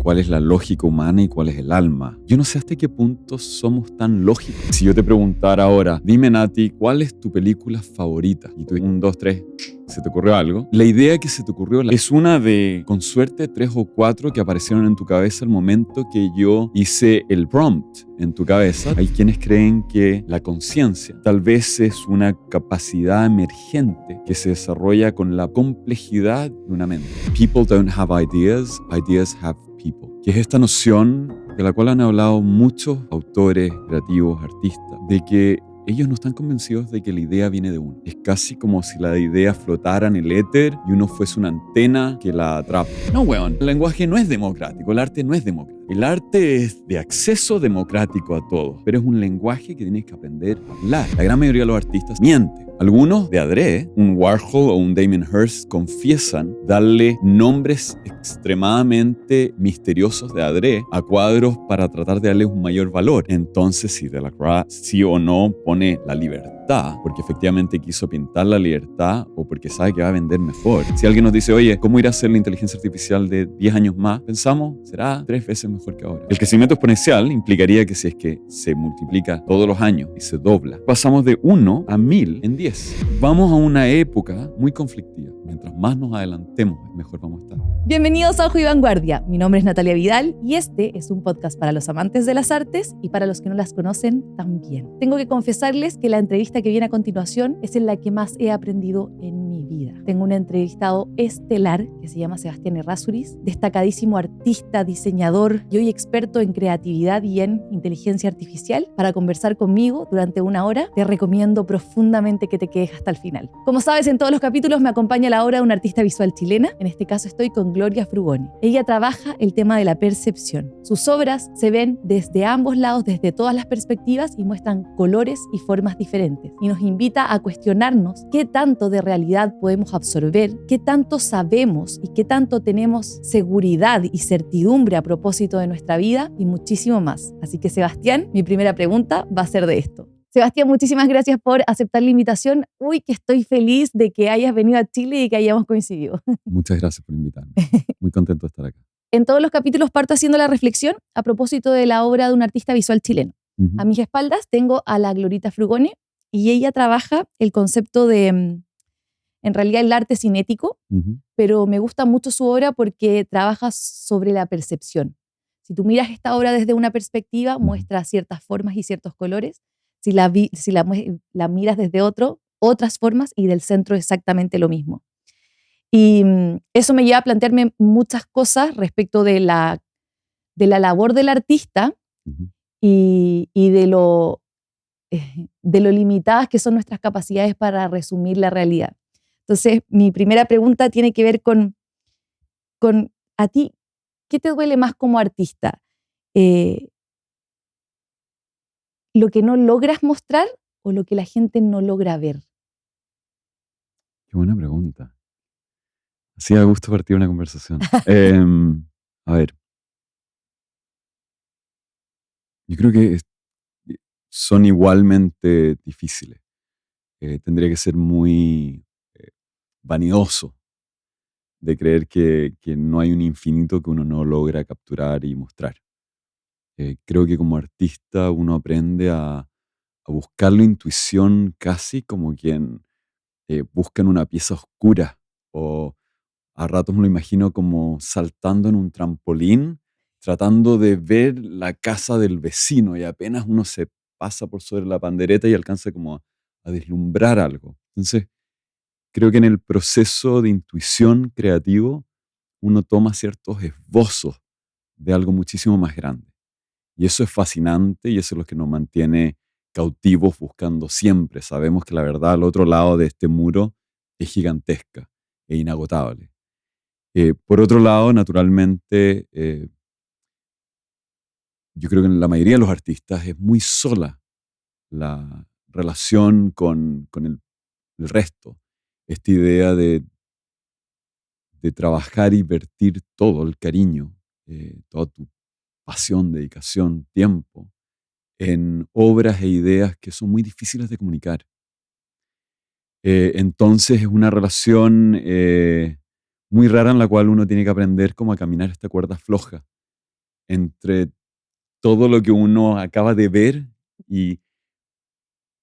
cuál es la lógica humana y cuál es el alma. Yo no sé hasta qué punto somos tan lógicos. Si yo te preguntara ahora, dime Nati, ¿cuál es tu película favorita? Y tú, 1, 2, 3, ¿se te ocurrió algo? La idea que se te ocurrió es una de, con suerte, 3 o 4 que aparecieron en tu cabeza al momento que yo hice el prompt en tu cabeza. Hay quienes creen que la conciencia tal vez es una capacidad emergente que se desarrolla con la complejidad de una mente. People don't have ideas, ideas have people. Que es esta noción de la cual han hablado muchos autores, creativos, artistas, de que ellos no están convencidos de que la idea viene de uno. Es casi como si la idea flotara en el éter y uno fuese una antena que la atrapa. No, weón. El lenguaje no es democrático, el arte no es democrático. El arte es de acceso democrático a todos, pero es un lenguaje que tienes que aprender a hablar. La gran mayoría de los artistas mienten. Algunos de adrede, un Warhol o un Damien Hirst, confiesan darle nombres extremadamente misteriosos de adrede a cuadros para tratar de darles un mayor valor. Entonces, si Delacroix sí o no pone la libertad, porque efectivamente quiso pintar la libertad o porque sabe que va a vender mejor. Si alguien nos dice, oye, ¿cómo irá a ser la inteligencia artificial de 10 años más? Pensamos, será 3 veces mejor que ahora. El crecimiento exponencial implicaría que si es que se multiplica todos los años y se dobla, pasamos de 1 a 1000 en 10. Vamos a una época muy conflictiva. Mientras más nos adelantemos, mejor vamos a estar. Bienvenidos a Ojo y Vanguardia. Mi nombre es Natalia Vidal y este es un podcast para los amantes de las artes y para los que no las conocen también. Tengo que confesarles que la entrevista que viene a continuación es en la que más he aprendido en mi vida. Tengo un entrevistado estelar que se llama Sebastián Errázuriz, destacadísimo artista, diseñador y hoy experto en creatividad y en inteligencia artificial, para conversar conmigo durante 1 hora. Te recomiendo profundamente que te quedes hasta el final. Como sabes, en todos los capítulos me acompaña la obra de una artista visual chilena. En este caso estoy con Gloria Frugoni. Ella trabaja el tema de la percepción. Sus obras se ven desde ambos lados, desde todas las perspectivas y muestran colores y formas diferentes. Y nos invita a cuestionarnos qué tanto de realidad podemos absorber, qué tanto sabemos y qué tanto tenemos seguridad y certidumbre a propósito de nuestra vida y muchísimo más. Así que Sebastián, mi primera pregunta va a ser de esto. Sebastián, muchísimas gracias por aceptar la invitación. Uy, que estoy feliz de que hayas venido a Chile y que hayamos coincidido. Muchas gracias por invitarme. Muy contento de estar acá. En todos los capítulos parto haciendo la reflexión a propósito de la obra de un artista visual chileno. A mis espaldas tengo a la Glorita Frugoni y ella trabaja el concepto de, en realidad, el arte cinético, pero me gusta mucho su obra porque trabaja sobre la percepción. Si tú miras esta obra desde una perspectiva, muestra ciertas formas y ciertos colores. Si la miras desde otras formas, y del centro exactamente lo mismo. Y eso me lleva a plantearme muchas cosas respecto de la labor del artista y de lo limitadas que son nuestras capacidades para resumir la realidad. Entonces, mi primera pregunta tiene que ver con a ti, ¿qué te duele más como artista? ¿Lo que no logras mostrar o lo que la gente no logra ver? Qué buena pregunta. Así da gusto partir una conversación. A ver. Yo creo que son igualmente difíciles. Tendría que ser muy vanidoso de creer que no hay un infinito que uno no logra capturar y mostrar. Creo que como artista uno aprende a buscar la intuición casi como quien busca en una pieza oscura, o a ratos me lo imagino como saltando en un trampolín, tratando de ver la casa del vecino, y apenas uno se pasa por sobre la pandereta y alcanza como a deslumbrar algo. Entonces, creo que en el proceso de intuición creativo uno toma ciertos esbozos de algo muchísimo más grande. Y eso es fascinante y eso es lo que nos mantiene cautivos buscando siempre. Sabemos que la verdad al otro lado de este muro es gigantesca e inagotable. Por otro lado, naturalmente, yo creo que en la mayoría de los artistas es muy sola la relación con el resto. Esta idea de trabajar y vertir todo el cariño, toda tu pasión, dedicación, tiempo, en obras e ideas que son muy difíciles de comunicar. Entonces es una relación muy rara en la cual uno tiene que aprender cómo a caminar esta cuerda floja entre todo lo que uno acaba de ver y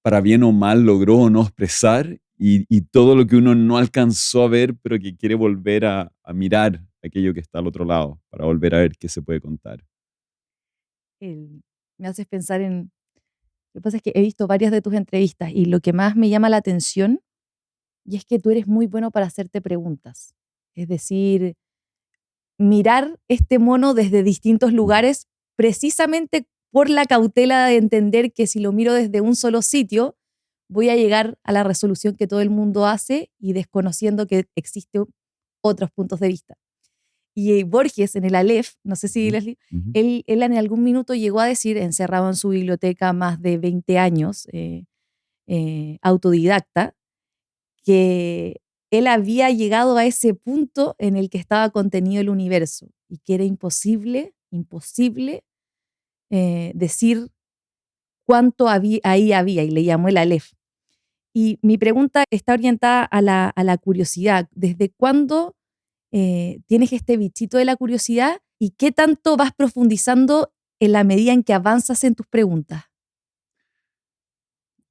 para bien o mal logró o no expresar y todo lo que uno no alcanzó a ver, pero que quiere volver a mirar aquello que está al otro lado, para volver a ver qué se puede contar. El- Me haces pensar en... Lo que pasa es que he visto varias de tus entrevistas y lo que más me llama la atención y es que tú eres muy bueno para hacerte preguntas. Es decir, mirar este mono desde distintos lugares precisamente por la cautela de entender que si lo miro desde un solo sitio, voy a llegar a la resolución que todo el mundo hace y desconociendo que existen otros puntos de vista. Y Borges en el Aleph, no sé si Ujú, Leslie, ujú. él en algún minuto llegó a decir, encerrado en su biblioteca más de 20 años, autodidacta, que él había llegado a ese punto en el que estaba contenido el universo y que era imposible decir cuánto ahí había, y le llamó el Aleph. Y mi pregunta está orientada a la curiosidad. ¿Desde cuándo tienes este bichito de la curiosidad y qué tanto vas profundizando en la medida en que avanzas en tus preguntas?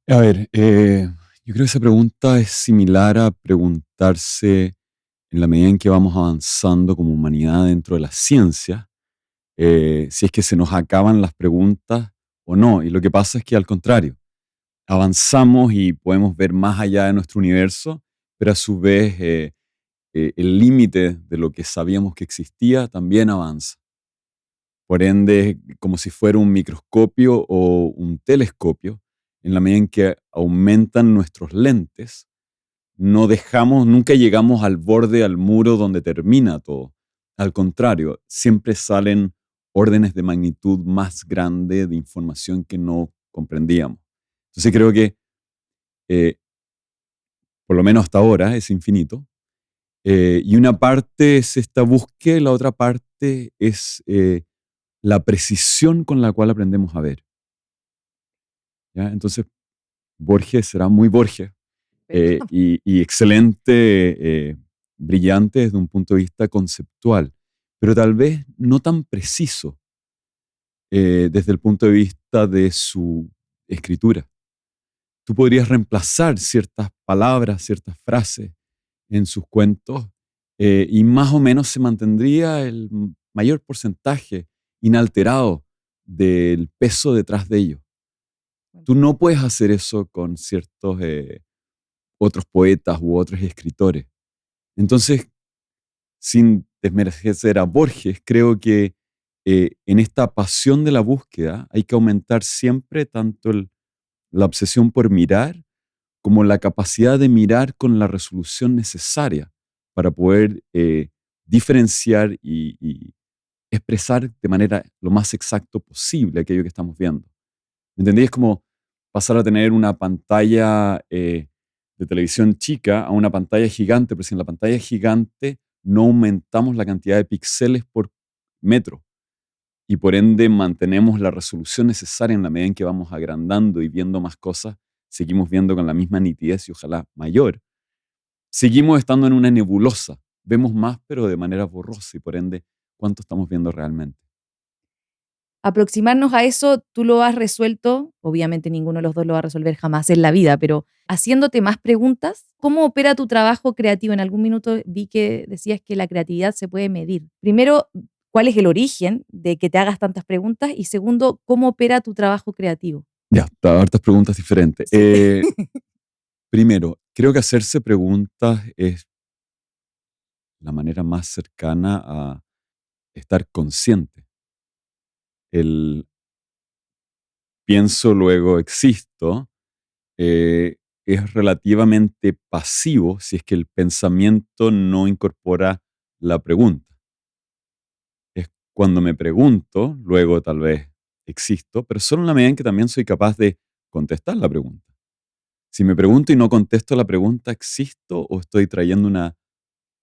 A ver, yo creo que esa pregunta es similar a preguntarse en la medida en que vamos avanzando como humanidad dentro de la ciencia, si es que se nos acaban las preguntas o no. Y lo que pasa es que al contrario, avanzamos y podemos ver más allá de nuestro universo, pero a su vez el límite de lo que sabíamos que existía también avanza. Por ende, como si fuera un microscopio o un telescopio, en la medida en que aumentan nuestros lentes, no dejamos, nunca llegamos al borde, al muro donde termina todo. Al contrario, siempre salen órdenes de magnitud más grande de información que no comprendíamos. Entonces creo que, eh, por lo menos hasta ahora, es infinito. Y una parte es esta búsqueda y la otra parte es la precisión con la cual aprendemos a ver. ¿Ya? Entonces, Borges será muy Borges y excelente, brillante desde un punto de vista conceptual, pero tal vez no tan preciso desde el punto de vista de su escritura. Tú podrías reemplazar ciertas palabras, ciertas frases en sus cuentos y más o menos se mantendría el mayor porcentaje inalterado del peso detrás de ellos. Tú no puedes hacer eso con ciertos otros poetas u otros escritores. Entonces, sin desmerecer a Borges, creo que en esta pasión de la búsqueda hay que aumentar siempre tanto la obsesión por mirar como la capacidad de mirar con la resolución necesaria para poder diferenciar y expresar de manera lo más exacto posible aquello que estamos viendo. ¿Me entendí? Es como pasar a tener una pantalla de televisión chica a una pantalla gigante, pero si en la pantalla gigante no aumentamos la cantidad de píxeles por metro y por ende mantenemos la resolución necesaria en la medida en que vamos agrandando y viendo más cosas, seguimos viendo con la misma nitidez y ojalá mayor. Seguimos estando en una nebulosa, vemos más pero de manera borrosa y por ende, ¿cuánto estamos viendo realmente? Aproximarnos a eso, tú lo has resuelto, obviamente ninguno de los dos lo va a resolver jamás en la vida, pero haciéndote más preguntas, ¿cómo opera tu trabajo creativo? En algún minuto vi que decías que la creatividad se puede medir. Primero, ¿cuál es el origen de que te hagas tantas preguntas? Y segundo, ¿cómo opera tu trabajo creativo? Ya, hartas preguntas diferentes. Sí. Primero, creo que hacerse preguntas es la manera más cercana a estar consciente. El pienso, luego existo, es relativamente pasivo si es que el pensamiento no incorpora la pregunta. Es cuando me pregunto, luego tal vez existo, pero solo en la medida en que también soy capaz de contestar la pregunta. Si me pregunto y no contesto la pregunta, ¿existo o estoy trayendo una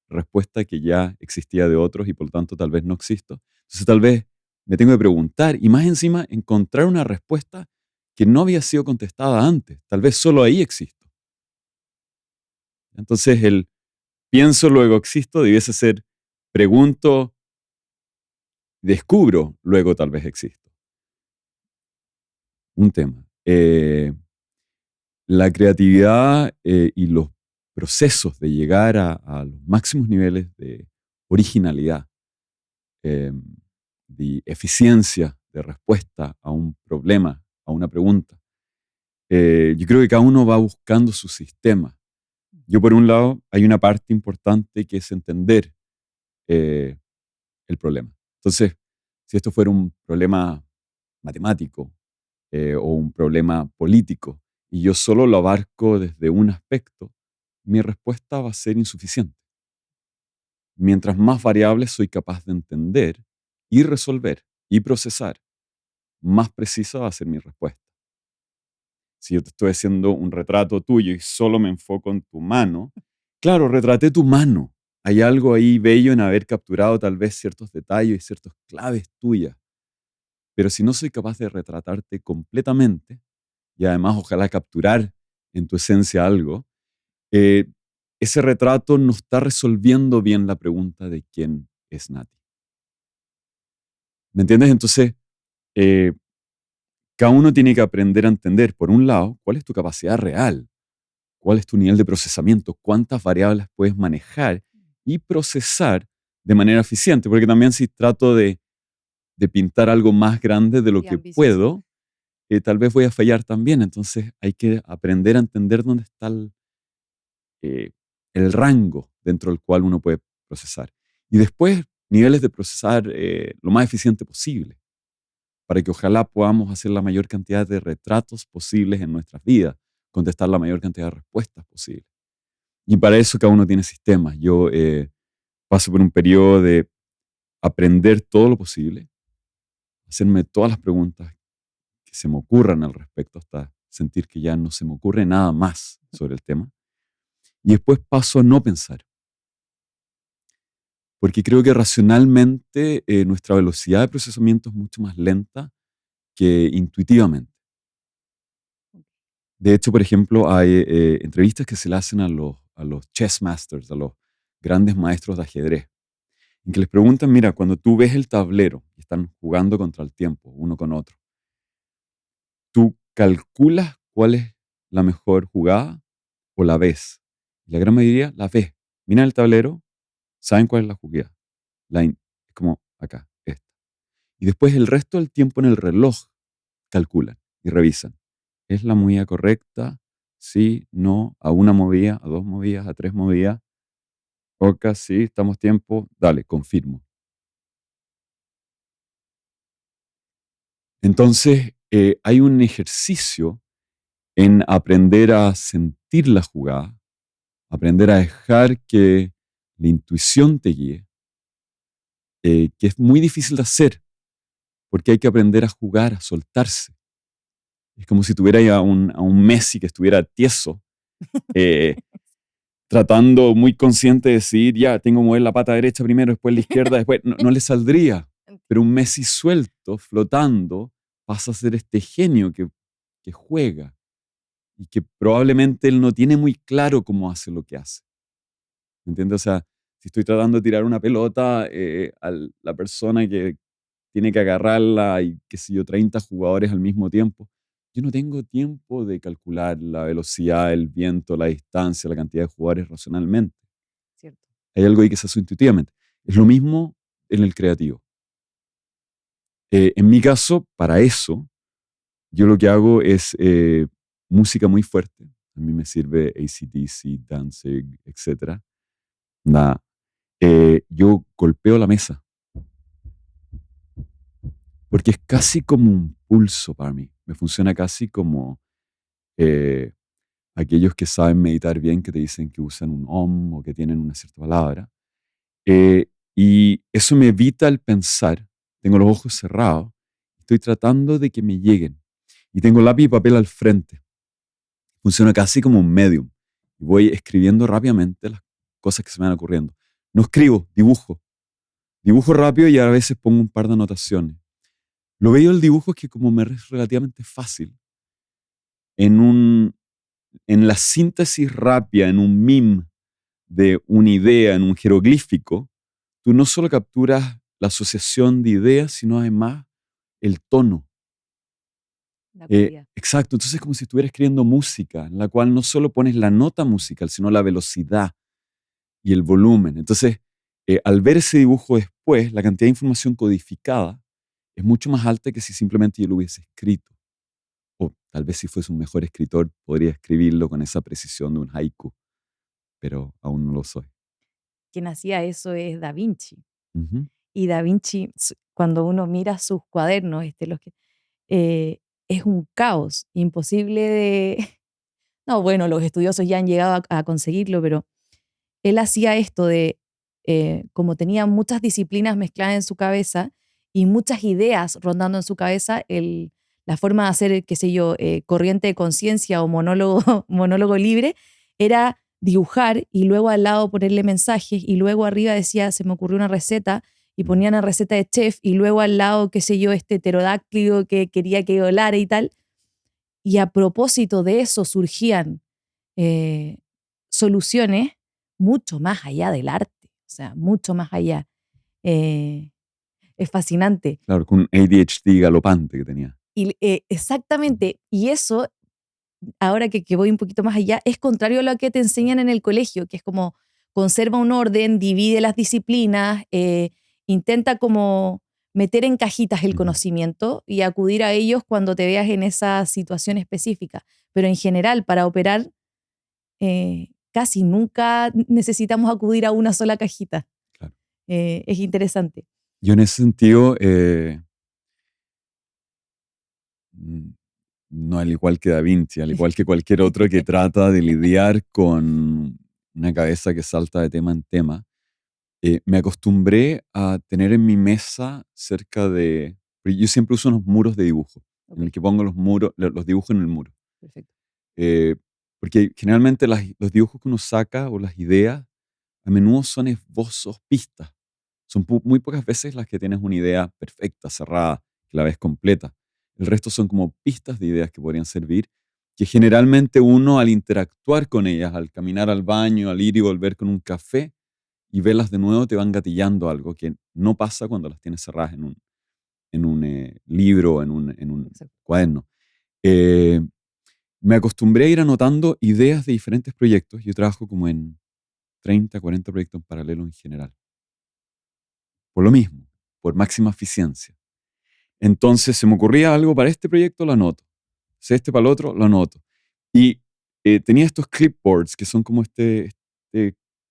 respuesta que ya existía de otros y por lo tanto tal vez no existo? Entonces tal vez me tengo que preguntar y más encima encontrar una respuesta que no había sido contestada antes. Tal vez solo ahí existo. Entonces el pienso, luego existo debiese ser pregunto Descubro, luego tal vez existo. Un tema. La creatividad y los procesos de llegar a los máximos niveles de originalidad, eh, de eficiencia de respuesta a un problema, a una pregunta. Yo creo que cada uno va buscando su sistema. Yo, por un lado, hay una parte importante que es entender eh, el problema. Entonces, si esto fuera un problema matemático o un problema político y yo solo lo abarco desde un aspecto, mi respuesta va a ser insuficiente. Mientras más variables soy capaz de entender y resolver y procesar, más precisa va a ser mi respuesta. Si yo te estoy haciendo un retrato tuyo y solo me enfoco en tu mano, claro, retraté tu mano. Hay algo ahí bello en haber capturado tal vez ciertos detalles y ciertas claves tuyas. Pero si no soy capaz de retratarte completamente, y además ojalá capturar en tu esencia algo, eh, ese retrato no está resolviendo bien la pregunta de quién es Nati. ¿Me entiendes? Entonces, eh, cada uno tiene que aprender a entender, por un lado, cuál es tu capacidad real, cuál es tu nivel de procesamiento, cuántas variables puedes manejar y procesar de manera eficiente, porque también si trato de pintar algo más grande de lo Y que ambicioso. puedo, tal vez voy a fallar también. Entonces hay que aprender a entender dónde está el rango dentro del cual uno puede procesar. Y después, niveles de procesar lo más eficiente posible, para que ojalá podamos hacer la mayor cantidad de retratos posibles en nuestras vidas, contestar la mayor cantidad de respuestas posibles. Y para eso cada uno tiene sistemas. Yo paso por un periodo de aprender todo lo posible, hacerme todas las preguntas que se me ocurran al respecto hasta sentir que ya no se me ocurre nada más sobre el tema. Y después paso a no pensar, porque creo que racionalmente nuestra velocidad de procesamiento es mucho más lenta que intuitivamente. De hecho, por ejemplo, hay entrevistas que se le hacen a los chess masters, a los grandes maestros de ajedrez, en que les preguntan, mira, cuando tú ves el tablero y están jugando contra el tiempo, uno con otro, ¿tú calculas cuál es la mejor jugada o la ves? Y la gran mayoría la ves. Miran el tablero, saben cuál es la jugada. Es como acá, esta. Y después el resto del tiempo en el reloj calculan y revisan. ¿Es la movida correcta? Sí, no, a una movida, a dos movidas, a tres movidas. Ok, sí, estamos tiempo. Dale, confirmo. Entonces, hay un ejercicio en aprender a sentir la jugada, aprender a dejar que la intuición te guíe, que es muy difícil de hacer, porque hay que aprender a jugar, a soltarse. Es como si tuviera a un Messi que estuviera tieso, eh, tratando muy consciente de decir, ya, tengo que mover la pata derecha primero, después la izquierda, después no, no le saldría. Pero un Messi suelto, flotando, pasa a ser este genio que juega y que probablemente él no tiene muy claro cómo hace lo que hace. ¿Me entiendes? O sea, si estoy tratando de tirar una pelota, a la persona que tiene que agarrarla y qué sé yo, 30 jugadores al mismo tiempo, yo no tengo tiempo de calcular la velocidad, el viento, la distancia, la cantidad de jugadores racionalmente. Cierto. Hay algo ahí que se hace intuitivamente. Es lo mismo en el creativo. En mi caso, para eso, yo lo que hago es música muy fuerte. A mí me sirve AC/DC, Danzig, etc. Nada. Yo golpeo la mesa porque es casi como un pulso para mí. Me funciona casi como eh, aquellos que saben meditar bien, que te dicen que usan un om o que tienen una cierta palabra. Y eso me evita el pensar. Tengo los ojos cerrados. Estoy tratando de que me lleguen. Y tengo lápiz y papel al frente. Funciona casi como un medium. Y voy escribiendo rápidamente las cosas que se me van ocurriendo. No escribo, dibujo. Dibujo rápido y a veces pongo un par de anotaciones. Lo bello del dibujo es que como me es relativamente fácil, en, un, en la síntesis rápida, en un meme de una idea, en un jeroglífico, tú no solo capturas la asociación de ideas, sino además el tono. La cualidad. Exacto, entonces es como si estuvieras escribiendo música, en la cual no solo pones la nota musical, sino la velocidad y el volumen. Entonces, al ver ese dibujo después, la cantidad de información codificada es mucho más alta que si simplemente yo lo hubiese escrito. O tal vez si fuese un mejor escritor, podría escribirlo con esa precisión de un haiku, pero aún no lo soy. Quien hacía eso es Da Vinci. Ujú. Y Da Vinci, cuando uno mira sus cuadernos, eh, es un caos, imposible de... No, bueno, los estudiosos ya han llegado a conseguirlo, pero él hacía esto de, como tenía muchas disciplinas mezcladas en su cabeza y muchas ideas rondando en su cabeza, la forma de hacer, qué sé yo, corriente de conciencia o monólogo, monólogo libre, era dibujar y luego al lado ponerle mensajes y luego arriba decía, se me ocurrió una receta y ponían una receta de chef y luego al lado, qué sé yo, este pterodáctilo que quería que volara y tal. Y a propósito de eso surgían eh, soluciones mucho más allá del arte, o sea, mucho más allá. Eh, es fascinante. Claro, con un ADHD galopante que tenía. Y exactamente, y eso, ahora que voy un poquito más allá, es contrario a lo que te enseñan en el colegio, que es como conserva un orden, divide las disciplinas, intenta como meter en cajitas el Ujú. conocimiento y acudir a ellos cuando te veas en esa situación específica. Pero en general, para operar, casi nunca necesitamos acudir a una sola cajita. Claro. Es interesante. Yo en ese sentido, mm, no al igual que Da Vinci, al igual que cualquier otro que trata de lidiar con una cabeza que salta de tema en tema, me acostumbré a tener en mi mesa cerca de... Porque yo siempre uso unos muros de dibujo, en Ok, el que pongo los muros, los dibujos en el muro. perfecto. Eh, Porque generalmente los dibujos que uno saca o las ideas a menudo son esbozos, pistas. Son muy pocas veces las que tienes una idea perfecta, cerrada, que la ves completa. El resto son como pistas de ideas que podrían servir, que generalmente uno al interactuar con ellas, al caminar al baño, al ir y volver con un café y verlas de nuevo, te van gatillando algo que no pasa cuando las tienes cerradas en un libro, en un Exacto. cuaderno. Eh, Me acostumbré a ir anotando ideas de diferentes proyectos. Yo trabajo como en 30, 40 proyectos en paralelo en general. Por lo mismo, por máxima eficiencia. Entonces se me ocurría algo para este proyecto, lo anoto. Si este para el otro, lo anoto. Y tenía estos clipboards que son como este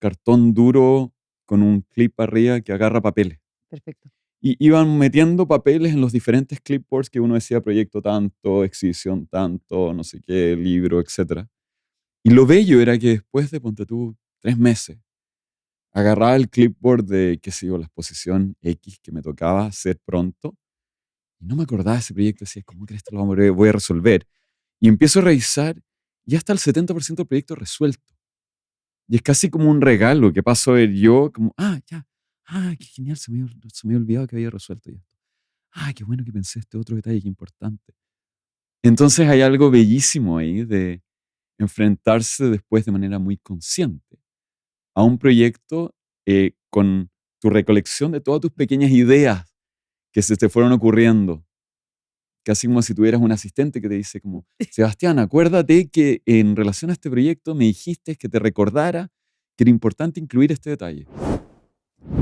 cartón duro con un clip arriba que agarra papeles. Perfecto. Y iban metiendo papeles en los diferentes clipboards que uno decía proyecto tanto, exhibición tanto, no sé qué, libro, etc. Y lo bello era que después de, ponte tú, 3 meses, agarraba el clipboard de, qué sé yo, la exposición X que me tocaba hacer pronto, y no me acordaba de ese proyecto, decía, ¿cómo crees que lo voy a resolver? Y empiezo a revisar, y hasta el 70% del proyecto resuelto. Y es casi como un regalo que paso a ver yo, como, ya, qué genial, se me había olvidado que había resuelto ya. Qué bueno que pensé este otro detalle, qué importante. Entonces hay algo bellísimo ahí de enfrentarse después de manera muy consciente a un proyecto con tu recolección de todas tus pequeñas ideas que se te fueron ocurriendo. Casi como si tuvieras un asistente que te dice como, Sebastián, acuérdate que en relación a este proyecto me dijiste que te recordara que era importante incluir este detalle.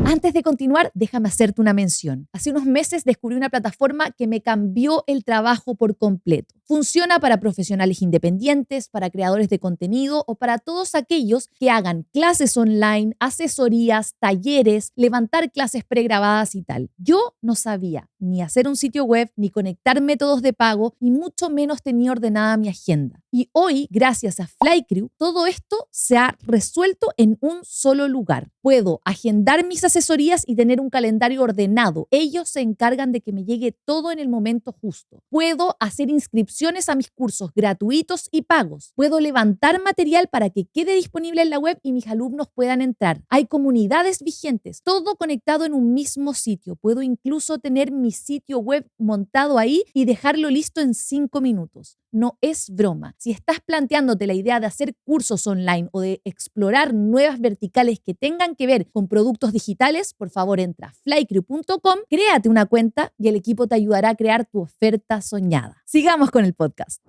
Antes de continuar, déjame hacerte una mención. Hace unos meses descubrí una plataforma que me cambió el trabajo por completo. Funciona para profesionales independientes, para creadores de contenido o para todos aquellos que hagan clases online, asesorías, talleres, levantar clases pregrabadas y tal. Yo no sabía ni hacer un sitio web, ni conectar métodos de pago, ni mucho menos tenía ordenada mi agenda. Y hoy, gracias a Flycrew, todo esto se ha resuelto en un solo lugar. Puedo agendar mis asesorías y tener un calendario ordenado. Ellos se encargan de que me llegue todo en el momento justo. Puedo hacer inscripciones a mis cursos gratuitos y pagos. Puedo levantar material para que quede disponible en la web y mis alumnos puedan entrar. Hay comunidades vigentes, todo conectado en un mismo sitio. Puedo incluso tener mi sitio web montado ahí y dejarlo listo en 5 minutos. no es broma. Si estás planteándote la idea de hacer cursos online o de explorar nuevas verticales que tengan que ver con productos digitales, por favor entra a flycrew.com, créate una cuenta y el equipo te ayudará a crear tu oferta soñada. Sigamos con el podcast.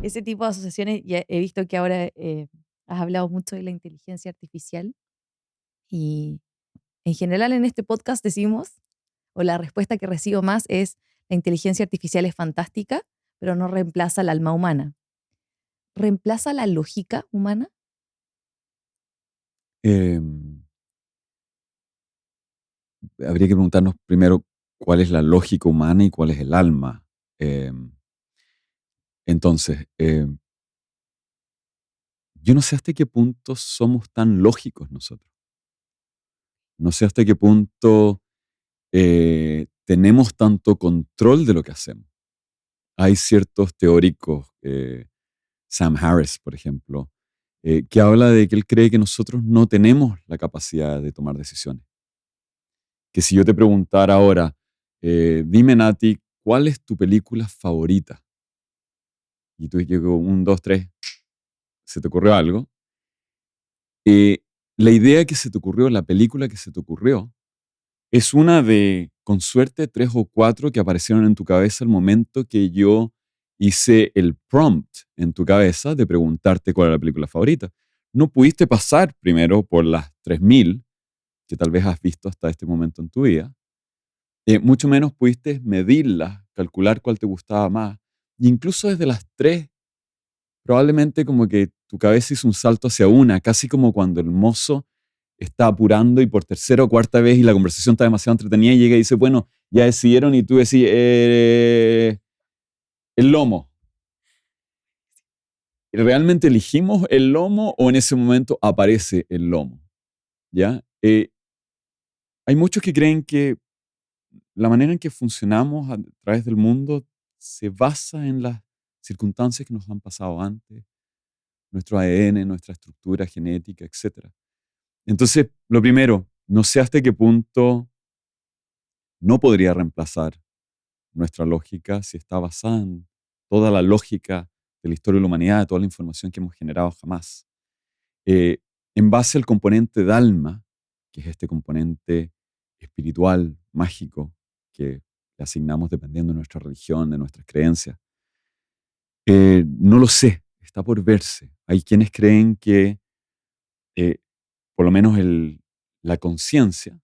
Ese tipo de asociaciones, ya he visto que ahora has hablado mucho de la inteligencia artificial y en general en este podcast decimos, o la respuesta que recibo más es, la inteligencia artificial es fantástica, pero no reemplaza al alma humana. ¿Reemplaza la lógica humana? Eh, Habría que preguntarnos primero cuál es la lógica humana y cuál es el alma. Eh, entonces, yo no sé hasta qué punto somos tan lógicos nosotros. No sé hasta qué punto tenemos tanto control de lo que hacemos. Hay ciertos teóricos, Sam Harris, por ejemplo, que habla de que él cree que nosotros no tenemos la capacidad de tomar decisiones. Que si yo te preguntara ahora, dime Nati, ¿cuál es tu película favorita? Y tú digo, un, dos, tres, ¿se te ocurrió algo? Eh, la idea que se te ocurrió, la película que se te ocurrió, es una de, con suerte, tres o cuatro que aparecieron en tu cabeza al momento que yo hice el prompt en tu cabeza de preguntarte cuál era la película favorita. No pudiste pasar primero por las 3000 que tal vez has visto hasta este momento en tu vida. Mucho menos pudiste medirlas, calcular cuál te gustaba más. E incluso desde las tres, probablemente como que tu cabeza hizo un salto hacia una, casi como cuando el mozo está apurando y por tercera o cuarta vez y la conversación está demasiado entretenida y llega y dice, bueno, ya decidieron y tú decís, el lomo. ¿Realmente elegimos el lomo o en ese momento aparece el lomo? ¿Ya? Hay muchos que creen que la manera en que funcionamos a través del mundo se basa en las circunstancias que nos han pasado antes, nuestro ADN, nuestra estructura genética, etc. Entonces, lo primero, no sé hasta qué punto no podría reemplazar nuestra lógica si está basada en toda la lógica de la historia de la humanidad, de toda la información que hemos generado jamás. Eh, en base al componente de alma, que es este componente espiritual, mágico, que le asignamos dependiendo de nuestra religión, de nuestras creencias, no lo sé, está por verse. Hay quienes creen que eh, por lo menos la conciencia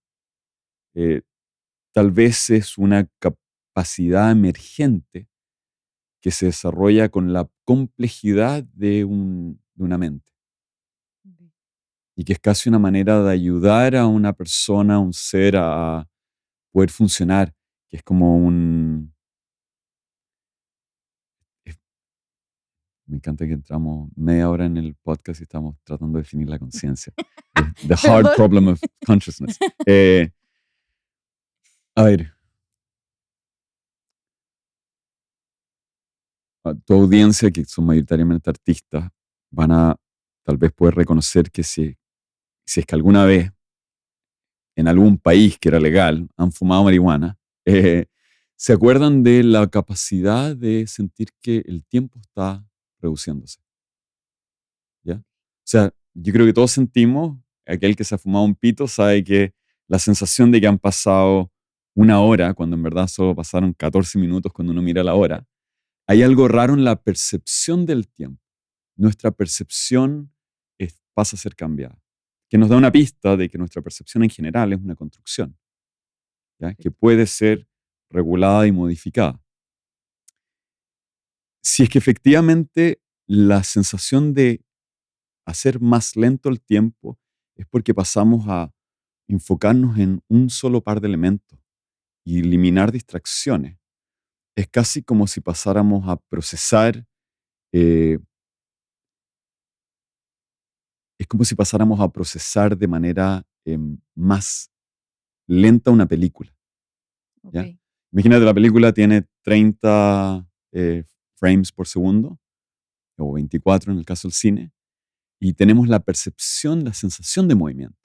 eh, tal vez es una capacidad emergente que se desarrolla con la complejidad de una mente y que es casi una manera de ayudar a una persona, a un ser a poder funcionar, que es como es- me encanta que entramos media hora en el podcast y estamos tratando de definir la conciencia. The hard Perdón. problem of consciousness. A ver, a tu audiencia, que son mayoritariamente artistas, van a tal vez poder reconocer que si es que alguna vez en algún país que era legal han fumado marihuana, se acuerdan de la capacidad de sentir que el tiempo está reduciéndose. ¿Ya? O sea, yo creo que todos sentimos, aquel que se ha fumado un pito sabe que la sensación de que han pasado una hora, cuando en verdad solo pasaron 14 minutos cuando uno mira la hora, hay algo raro en la percepción del tiempo. Nuestra percepción pasa a ser cambiada, que nos da una pista de que nuestra percepción en general es una construcción, ¿ya? Que puede ser regulada y modificada. Si es que efectivamente la sensación de hacer más lento el tiempo es porque pasamos a enfocarnos en un solo par de elementos y eliminar distracciones, es casi como si pasáramos a procesar eh, es como si pasáramos a procesar de manera más lenta una película, ¿ya? Ok. Imagínate, la película tiene 30 frames por segundo, o 24 en el caso del cine, y tenemos la percepción, la sensación de movimiento.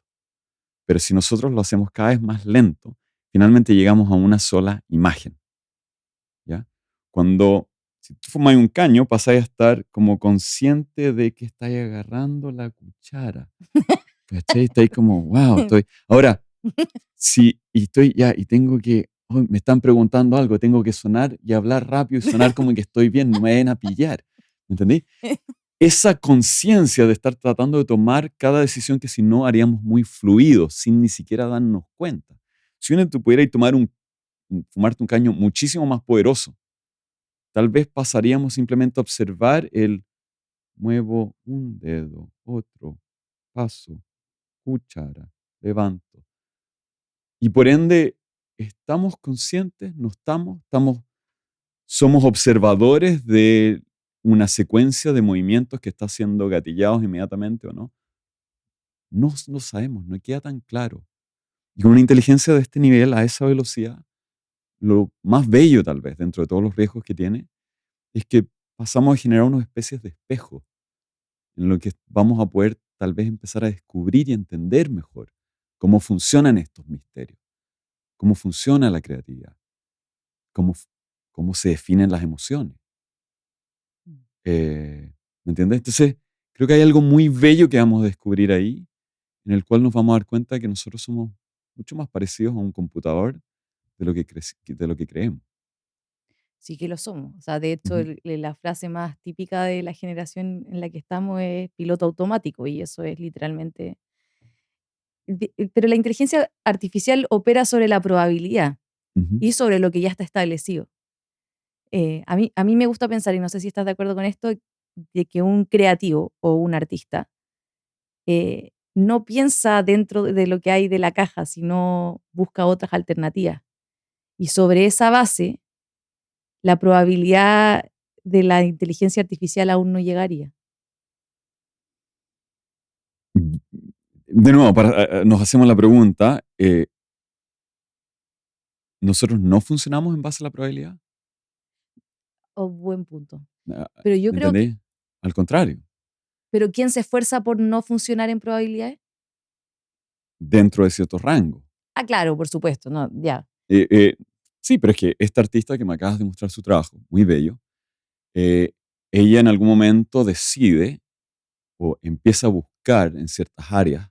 Pero si nosotros lo hacemos cada vez más lento, finalmente llegamos a una sola imagen, ¿ya? Cuando, Si tú fumas un caño, pasáis a estar como consciente de que estáis agarrando la cuchara. ¿Cachai? Estáis como, wow, estoy. Ahora, si y estoy ya, y tengo que, oh, me están preguntando algo, tengo que sonar y hablar rápido y sonar como que estoy bien, no me vayan a pillar. ¿Me entendí? Esa conciencia de estar tratando de tomar cada decisión que si no haríamos muy fluido, sin ni siquiera darnos cuenta. Si uno tú pudiera ir tomar fumarte un caño muchísimo más poderoso, tal vez pasaríamos simplemente a observar el muevo un dedo, otro, paso, cuchara, levanto. Y por ende, ¿estamos conscientes? ¿No estamos? ¿Somos observadores de una secuencia de movimientos que está siendo gatillados inmediatamente o no? No sabemos, no queda tan claro. Y con una inteligencia de este nivel, a esa velocidad, lo más bello tal vez, dentro de todos los riesgos que tiene, es que pasamos a generar unas especies de espejo en lo que vamos a poder tal vez empezar a descubrir y entender mejor cómo funcionan estos misterios, cómo funciona la creatividad, cómo, cómo se definen las emociones. ¿Me entiendes? Entonces, creo que hay algo muy bello que vamos a descubrir ahí, en el cual nos vamos a dar cuenta que nosotros somos mucho más parecidos a un computador de lo que, de lo que creemos. Sí que lo somos. O sea, de hecho, Ujú, la frase más típica de la generación en la que estamos es piloto automático y eso es literalmente... Pero la inteligencia artificial opera sobre la probabilidad ujú, y sobre lo que ya está establecido. A mí me gusta pensar, y no sé si estás de acuerdo con esto, de que un creativo o un artista no piensa dentro de lo que hay de la caja, sino busca otras alternativas. Y sobre esa base, la probabilidad de la inteligencia artificial aún no llegaría. De nuevo, nos hacemos la pregunta, ¿nosotros no funcionamos en base a la probabilidad? Oh, buen punto. Ah, Pero yo ¿Me creo que, entendés? Al contrario, pero ¿quién se esfuerza por no funcionar en probabilidades? dentro de cierto rango. Ah, claro, por supuesto, no, ya. Eh, eh, sí, pero es que esta artista que me acabas de mostrar su trabajo, muy bello, eh, ella en algún momento decide o empieza a buscar en ciertas áreas.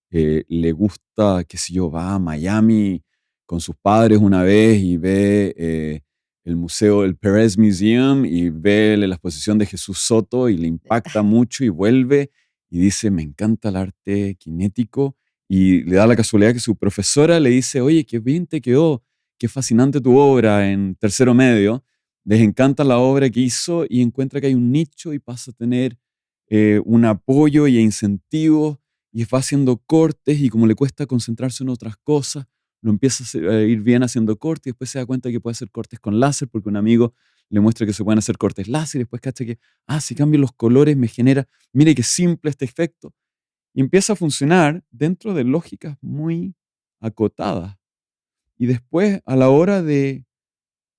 Le gusta, qué sé yo, va a Miami con sus padres una vez y ve el museo, el Perez Museum, y ve la exposición de Jesús Soto y le impacta mucho y vuelve y dice, me encanta el arte cinético, y le da la casualidad que su profesora le dice, oye, qué bien te quedó, qué fascinante tu obra en tercero medio. Les encanta la obra que hizo y encuentra que hay un nicho y pasa a tener un apoyo y incentivos y va haciendo cortes y como le cuesta concentrarse en otras cosas, lo empieza a ir bien haciendo cortes y después se da cuenta que puede hacer cortes con láser porque un amigo le muestra que se pueden hacer cortes láser y después cacha que, si cambio los colores me genera, mire qué simple este efecto. Y empieza a funcionar dentro de lógicas muy acotadas. Y después, a la hora de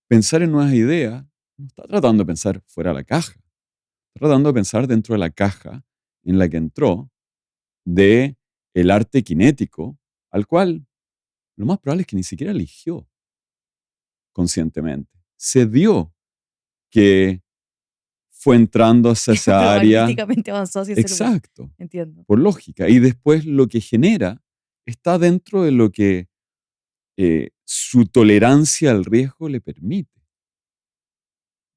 pensar en nuevas ideas, no está tratando de pensar fuera de la caja, está tratando de pensar dentro de la caja en la que entró de el arte cinético, al cual lo más probable es que ni siquiera eligió conscientemente. Se dio que fue entrando hacia esa área, Probabilísticamente avanzó hacia ese lugar. exacto, Entiendo. por lógica. Y después lo que genera está dentro de lo que su tolerancia al riesgo le permite,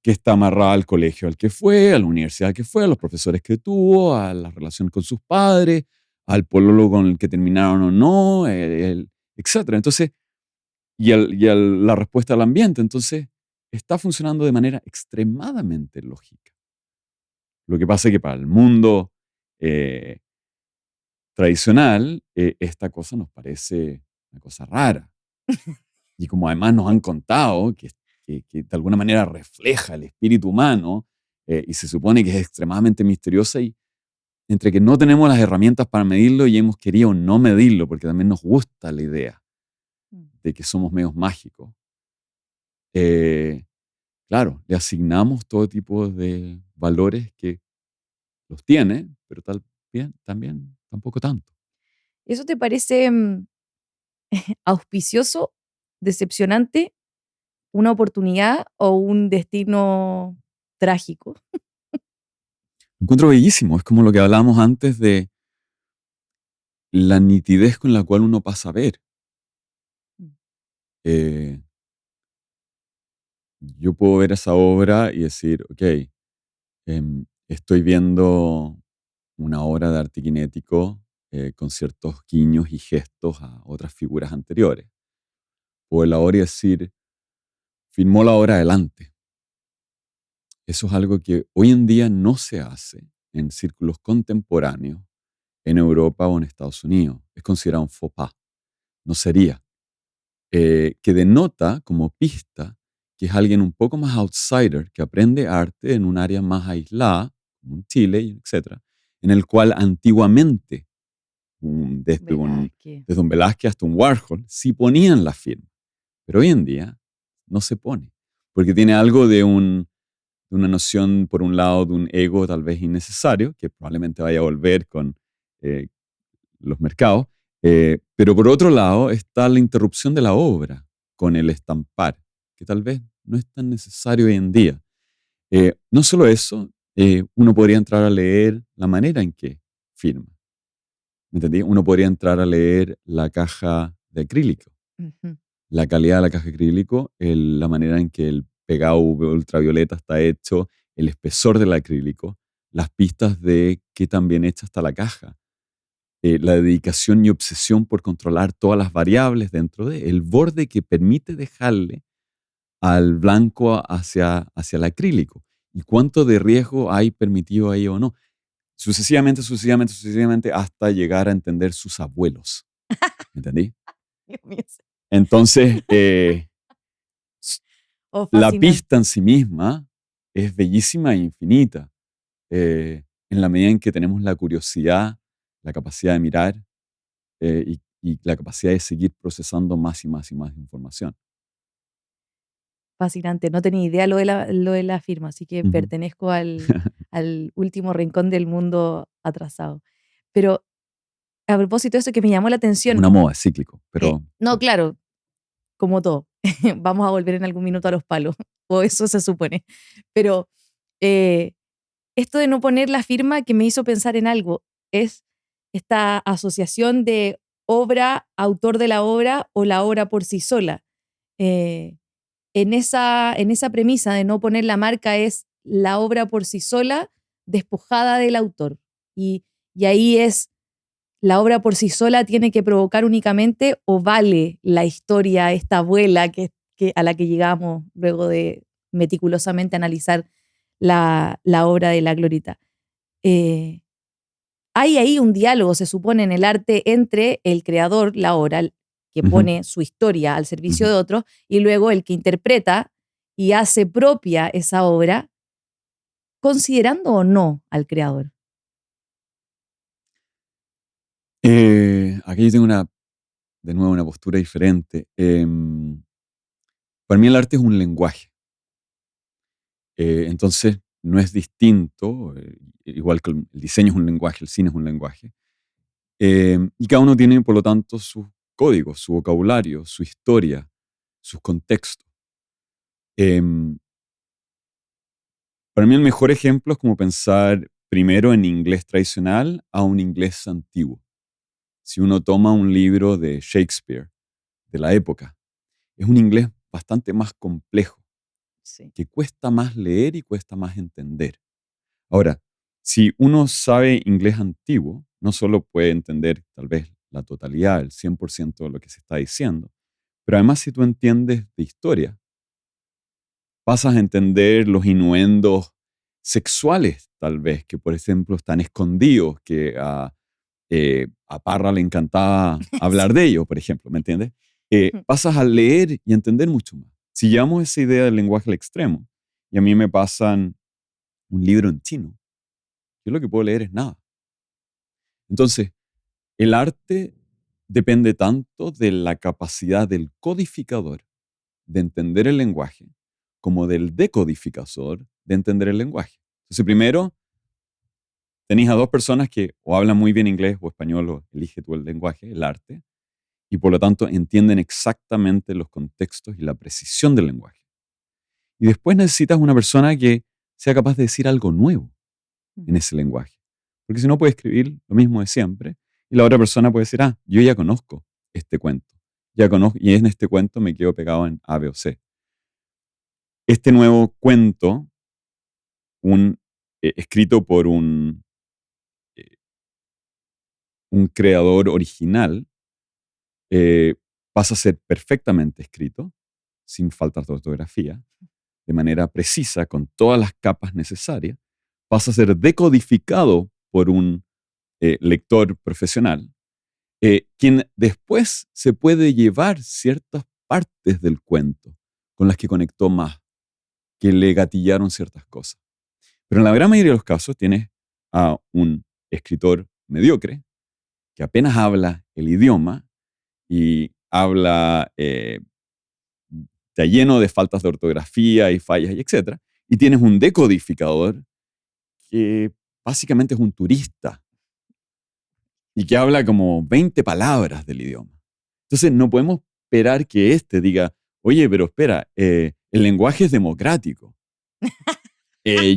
que está amarrada al colegio al que fue, a la universidad al que fue, a los profesores que tuvo, a la relación con sus padres, al polólogo con el que terminaron o no, etcétera. Entonces, la respuesta al ambiente. Entonces, está funcionando de manera extremadamente lógica. Lo que pasa es que para el mundo eh, tradicional, esta cosa nos parece una cosa rara. Y como además nos han contado que de alguna manera refleja el espíritu humano y se supone que es extremadamente misteriosa y entre que no tenemos las herramientas para medirlo y hemos querido no medirlo, porque también nos gusta la idea Mm. de que somos medios mágicos. eh, Claro, le asignamos todo tipo de valores que los tiene, pero tal bien, también tampoco tanto. ¿Eso te parece auspicioso, decepcionante, una oportunidad o un destino trágico. Lo encuentro bellísimo. Es como lo que hablábamos antes de la nitidez con la cual uno pasa a ver. Eh, yo puedo ver esa obra y decir, ok, estoy viendo una obra de arte cinético con ciertos guiños y gestos a otras figuras anteriores. Puedo ver la obra y decir, filmó la obra adelante. Eso es algo que hoy en día no se hace en círculos contemporáneos en Europa o en Estados Unidos. Es considerado un faux pas. No sería. Que denota como pista que es alguien un poco más outsider, que aprende arte en un área más aislada, como en Chile, etc., en el cual antiguamente, Velázquez. desde un Velázquez hasta un Warhol, sí ponían la firma. Pero hoy en día no se pone, porque tiene algo de una noción, por un lado, de un ego tal vez innecesario, que probablemente vaya a volver con eh, los mercados, pero por otro lado está la interrupción de la obra con el estampar, que tal vez no es tan necesario hoy en día. No solo eso, uno podría entrar a leer la manera en que firma. ¿Me entendí? Uno podría entrar a leer la caja de acrílico, Ujú. la calidad de la caja de acrílico, la manera en que el pegado ultravioleta está hecho, el espesor del acrílico, las pistas de qué tan bien hecha está la caja, la dedicación y obsesión por controlar todas las variables dentro de el borde que permite dejarle al blanco hacia el acrílico y cuánto de riesgo hay permitido ahí o no. Sucesivamente, sucesivamente, sucesivamente, hasta llegar a entender sus abuelos. ¿Entendí? Dios mío. Entonces, Oh, la fascinante. pista en sí misma es bellísima e infinita, en la medida en que tenemos la curiosidad, la capacidad de mirar y la capacidad de seguir procesando más y más y más información. Fascinante. No tenía idea lo de la firma, así que Ujú. pertenezco al último rincón del mundo atrasado. Pero a propósito de eso que me llamó la Es atención, una moda, es cíclico, pero no, claro, como todo, vamos a volver en algún minuto a los palos, o eso se supone. Pero eh, esto de no poner la firma que me hizo pensar en algo es esta asociación de obra, autor de la obra o la obra por sí sola. Eh, en esa premisa de no poner la marca es la obra por sí sola despojada del autor. Y ahí es, la obra por sí sola tiene que provocar únicamente o vale la historia, esta abuela a la que llegamos luego de meticulosamente analizar la obra de la Glorita. Eh, Hay ahí un diálogo, se supone, en el arte entre el creador, la obra, que ujú, pone su historia al servicio ujú. de otro, y luego el que interpreta y hace propia esa obra, considerando o no al creador. Aquí yo tengo de nuevo una postura diferente. Para mí el arte es un lenguaje. Entonces no es distinto, igual que el diseño es un lenguaje, el cine es un lenguaje. Y cada uno tiene, por lo tanto, sus códigos, su vocabulario, su historia, sus contextos. Em, para mí el mejor ejemplo es como pensar primero en inglés tradicional a un inglés antiguo. Si uno toma un libro de Shakespeare de la época, es un inglés bastante más complejo, Sí. que cuesta más leer y cuesta más entender. Ahora, si uno sabe inglés antiguo, no solo puede entender tal vez la totalidad, el 100% de lo que se está diciendo, pero además si tú entiendes de historia, pasas a entender los innuendos sexuales, tal vez, que por ejemplo están escondidos, que a Parra le encantaba Sí. hablar de ellos, por ejemplo, ¿me entiendes? Pasas a leer y a entender mucho más. Si llevamos esa idea del lenguaje al extremo, y a mí me pasan un libro en chino, yo lo que puedo leer es nada. Entonces, el arte depende tanto de la capacidad del codificador de entender el lenguaje como del decodificador de entender el lenguaje. Entonces, primero, tenéis a dos personas que o hablan muy bien inglés o español o elige tú el lenguaje, el arte, y por lo tanto entienden exactamente los contextos y la precisión del lenguaje. Y después necesitas una persona que sea capaz de decir algo nuevo en ese lenguaje. Porque si no, puede escribir lo mismo de siempre y la otra persona puede decir, yo ya conozco este cuento, ya conozco, y en este cuento me quedo pegado en A, B o C. Este nuevo cuento, escrito por eh, un creador original, pasa a ser perfectamente escrito, sin faltas de ortografía, de manera precisa, con todas las capas necesarias, pasa a ser decodificado por un lector profesional, quien después se puede llevar ciertas partes del cuento con las que conectó más, que le gatillaron ciertas cosas. Pero en la gran mayoría de los casos tienes a un escritor mediocre que apenas habla el idioma y habla, está lleno de faltas de ortografía y fallas y etcétera, y tienes un decodificador que básicamente es un turista y que habla como 20 palabras del idioma. Entonces no podemos esperar que éste diga, oye, pero espera, el lenguaje es democrático.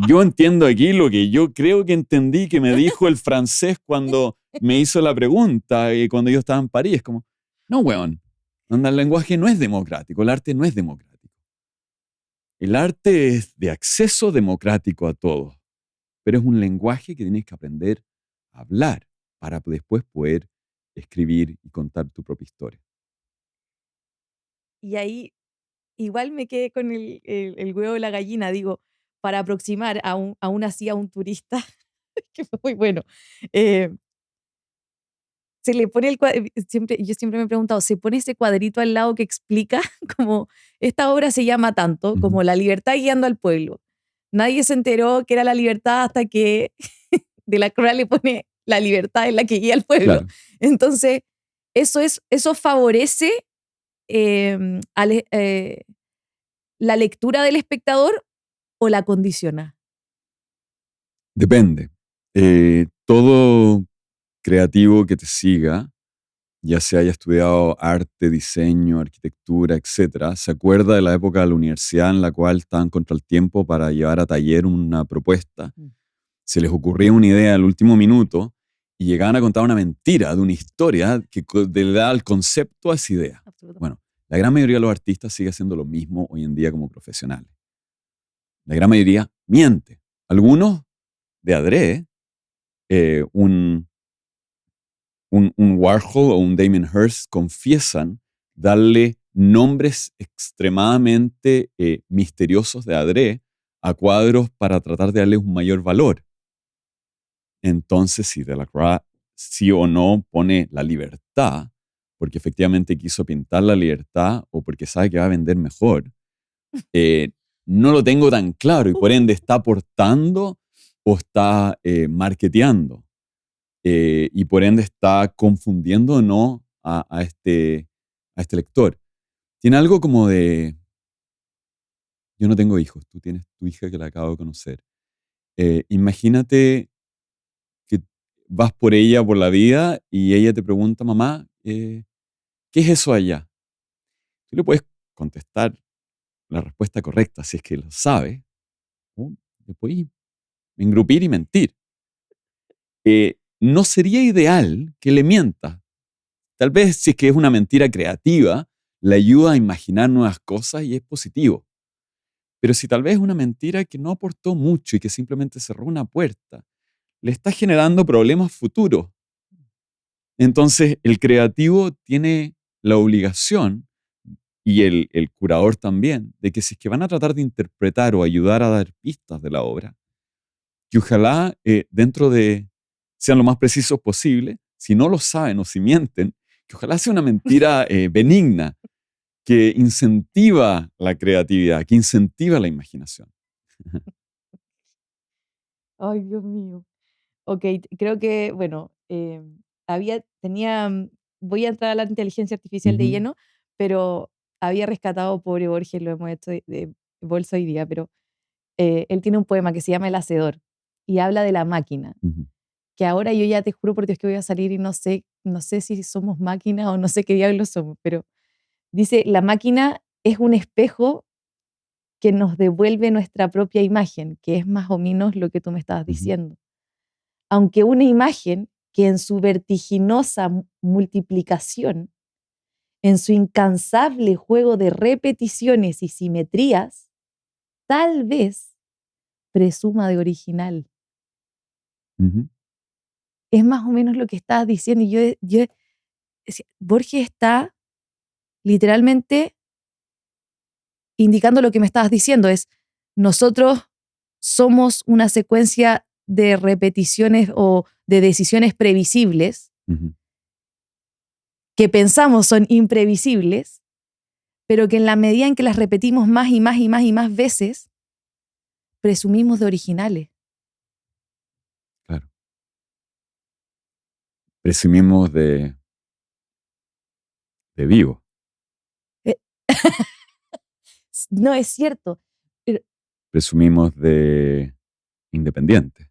Yo entiendo aquí lo que yo creo que entendí que me dijo el francés cuando me hizo la pregunta, cuando yo estaba en París. Es como, no, weón, el lenguaje no es democrático, el arte no es democrático. El arte es de acceso democrático a todos, pero es un lenguaje que tienes que aprender a hablar para después poder escribir y contar tu propia historia. Y ahí igual me quedé con el huevo y la gallina, digo, para aproximar aún así a un turista, que fue muy bueno. eh, Se le pone yo siempre me he preguntado, ¿se pone ese cuadrito al lado que explica como esta obra se llama tanto Ujú. como La libertad guiando al pueblo? Nadie se enteró que era la libertad hasta que de la Cruel le pone la libertad en la que guía al pueblo. Claro, Entonces, eso favorece la lectura del espectador o la condiciona. depende. Todo creativo que te siga, ya se haya estudiado arte, diseño, arquitectura, etcétera, se acuerda de la época de la universidad en la cual estaban contra el tiempo para llevar a taller una propuesta. Mm. Se les ocurría una idea al último minuto y llegaban a contar una mentira de una historia que le da el concepto a esa idea. Absolutamente. Bueno, la gran mayoría de los artistas sigue haciendo lo mismo hoy en día como profesionales. La gran mayoría miente. Algunos de adrede, un Warhol o un Damien Hirst confiesan darle nombres extremadamente misteriosos de adrede a cuadros para tratar de darle un mayor valor. Entonces, si Delacroix sí o no pone la libertad, porque efectivamente quiso pintar la libertad o porque sabe que va a vender mejor, eh, no lo tengo tan claro y por ende está aportando o está marketeando, y por ende está confundiendo o no a este lector. Tiene algo como de, yo no tengo hijos, tú tienes tu hija que la acabo de conocer. Imagínate que vas por ella por la vida y ella te pregunta, mamá, ¿qué es eso allá? Tú le puedes contestar la respuesta correcta si es que lo sabe, o le puedes engrupir y mentir. No sería ideal que le mientas. Tal vez si es que es una mentira creativa, le ayuda a imaginar nuevas cosas y es positivo. Pero si tal vez es una mentira que no aportó mucho y que simplemente cerró una puerta, le está generando problemas futuros. Entonces, el creativo tiene la obligación, y el curador también, de que si es que van a tratar de interpretar o ayudar a dar pistas de la obra, que ojalá dentro de sean lo más precisos posible, si no lo saben o si mienten, que ojalá sea una mentira benigna, que incentiva la creatividad, que incentiva la imaginación. Ay, Dios mío. Ok, creo que, bueno, voy a entrar a la inteligencia artificial de Ujú, lleno, pero había rescatado Pobre Borges, lo hemos hecho de bolsa hoy día, pero él tiene un poema que se llama El Hacedor y habla de la máquina, ujú. que ahora yo ya te juro por Dios que voy a salir y no sé si somos máquinas o no sé qué diablos somos, pero dice, la máquina es un espejo que nos devuelve nuestra propia imagen, que es más o menos lo que tú me estabas Ujú. diciendo. Aunque una imagen que en su vertiginosa multiplicación, en su incansable juego de repeticiones y simetrías, tal vez presuma de original. Ujú. Es más o menos lo que estabas diciendo. Y yo decía, Borges está literalmente indicando lo que me estabas diciendo, es nosotros somos una secuencia de repeticiones o de decisiones previsibles Ujú. que pensamos son imprevisibles, pero que en la medida en que las repetimos más y más y más y más veces, presumimos de originales. Claro. Presumimos de vivo. Eh, no es cierto. Pero Presumimos de independiente.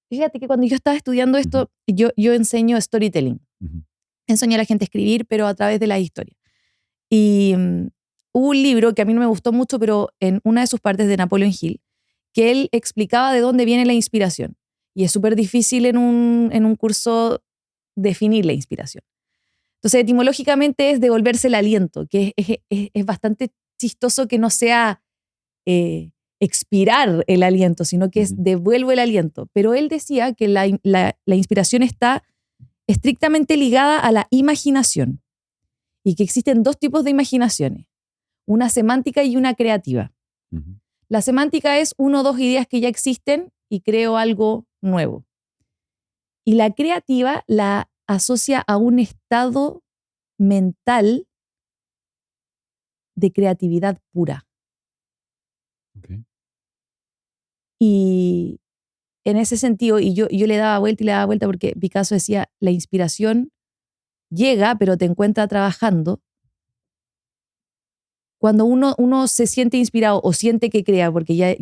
fíjate que cuando yo estaba estudiando Ujú. esto, yo enseño storytelling. Ujú. Enseño a la gente a escribir, pero a través de la historia. Y hubo un libro que a mí no me gustó mucho, pero en una de sus partes de Napoleon Hill, que él explicaba de dónde viene la inspiración. Y es súper difícil en un curso definir la inspiración. Entonces, etimológicamente es devolverse el aliento, que es bastante chistoso que no sea expirar el aliento, sino que es Ujú. devuelvo el aliento. Pero él decía que la inspiración está estrictamente ligada a la imaginación y que existen dos tipos de imaginaciones, una semántica y una creativa. Ujú. La semántica es uno o dos ideas que ya existen y creo algo nuevo. Y la creativa la asocia a un estado mental de creatividad pura. Ok. Y en ese sentido, y yo le daba vuelta y le daba vuelta porque Picasso decía, la inspiración llega, pero te encuentra trabajando. Cuando uno se siente inspirado o siente que crea, porque ya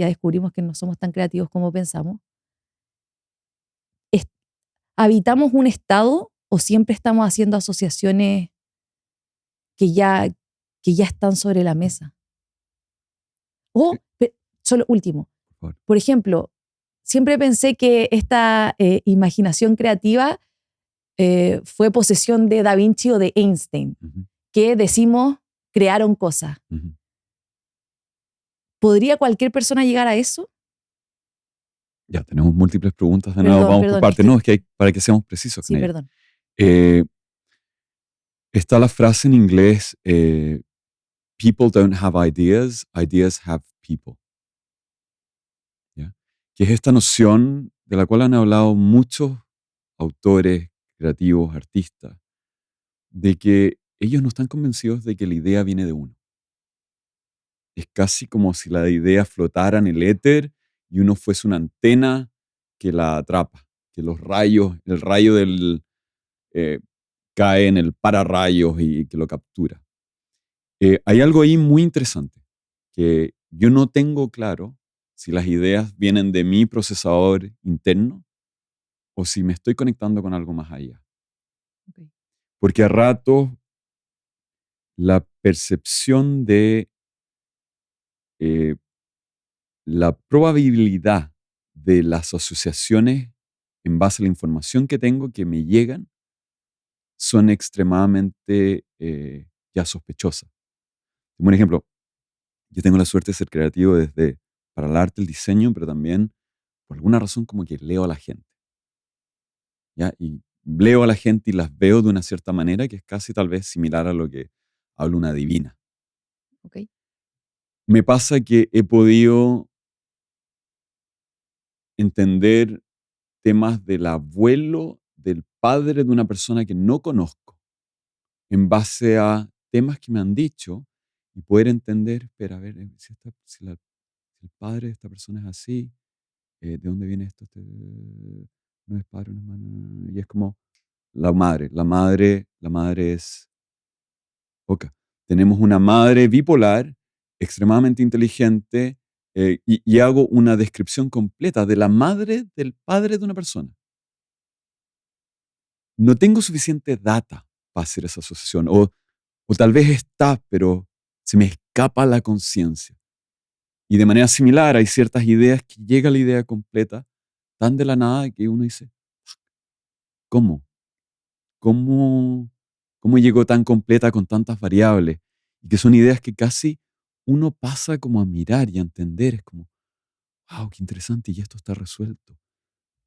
descubrimos que no somos tan creativos como pensamos, es- ¿habitamos un estado o siempre estamos haciendo asociaciones que ya, que ya están sobre la mesa? O, solo último, Por favor. por ejemplo, siempre pensé que esta imaginación creativa fue posesión de Da Vinci o de Einstein, Ujú. que decimos crearon cosas. Ujú. ¿Podría cualquier persona llegar a eso? Ya, tenemos múltiples preguntas de nuevo. Perdón, Vamos por perdón, es partes. que No, es que para que seamos precisos con sí, ella. perdón. Eh, Está la frase en inglés, people don't have ideas, ideas have people. ¿Ya? Que es esta noción de la cual han hablado muchos autores, creativos, artistas, de que ellos no están convencidos de que la idea viene de uno. Es casi como si la idea flotara en el éter y uno fuese una antena que la atrapa, que los rayos, el rayo eh, cae en el pararrayos y que lo captura. Hay algo ahí muy interesante, que yo no tengo claro si las ideas vienen de mi procesador interno o si me estoy conectando con algo más allá. Okay. Porque a ratos la percepción de eh, la probabilidad de las asociaciones en base a la información que tengo que me llegan son extremadamente ya sospechosas. Como un ejemplo, yo tengo la suerte de ser creativo desde para el arte, el diseño, pero también por alguna razón como que leo a la gente, ¿ya? Y leo a la gente y las veo de una cierta manera que es casi tal vez similar a lo que habla una divina. Okay. Me pasa que he podido entender temas del abuelo, del padre de una persona que no conozco, en base a temas que me han dicho y poder entender, espera, a ver, si el padre de esta persona es así, ¿de dónde viene esto? No es padre, no es hermano, y es como la madre es poca. Tenemos una madre bipolar, extremadamente inteligente, y hago una descripción completa de la madre del padre de una persona. No tengo suficiente data para hacer esa asociación, o tal vez está, pero se me escapa la conciencia. Y de manera similar hay ciertas ideas que llega la idea completa tan de la nada que uno dice, ¿cómo? ¿Cómo, cómo llegó tan completa con tantas variables? Y que son ideas que casi uno pasa como a mirar y a entender. Es como, wow, qué interesante, y esto está resuelto.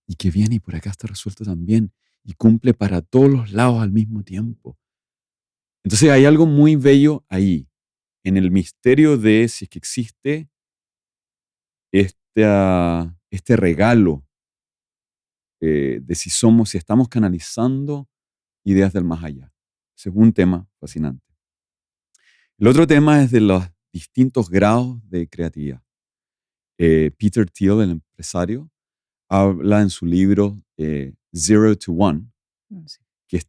Y qué bien, y por acá está resuelto también. Y cumple para todos los lados al mismo tiempo. Entonces hay algo muy bello ahí, en el misterio de si es que existe este regalo de si estamos canalizando ideas del más allá. Ese es un tema fascinante. El otro tema es de los distintos grados de creatividad. Peter Thiel, el empresario, habla en su libro Zero to One, Sí. que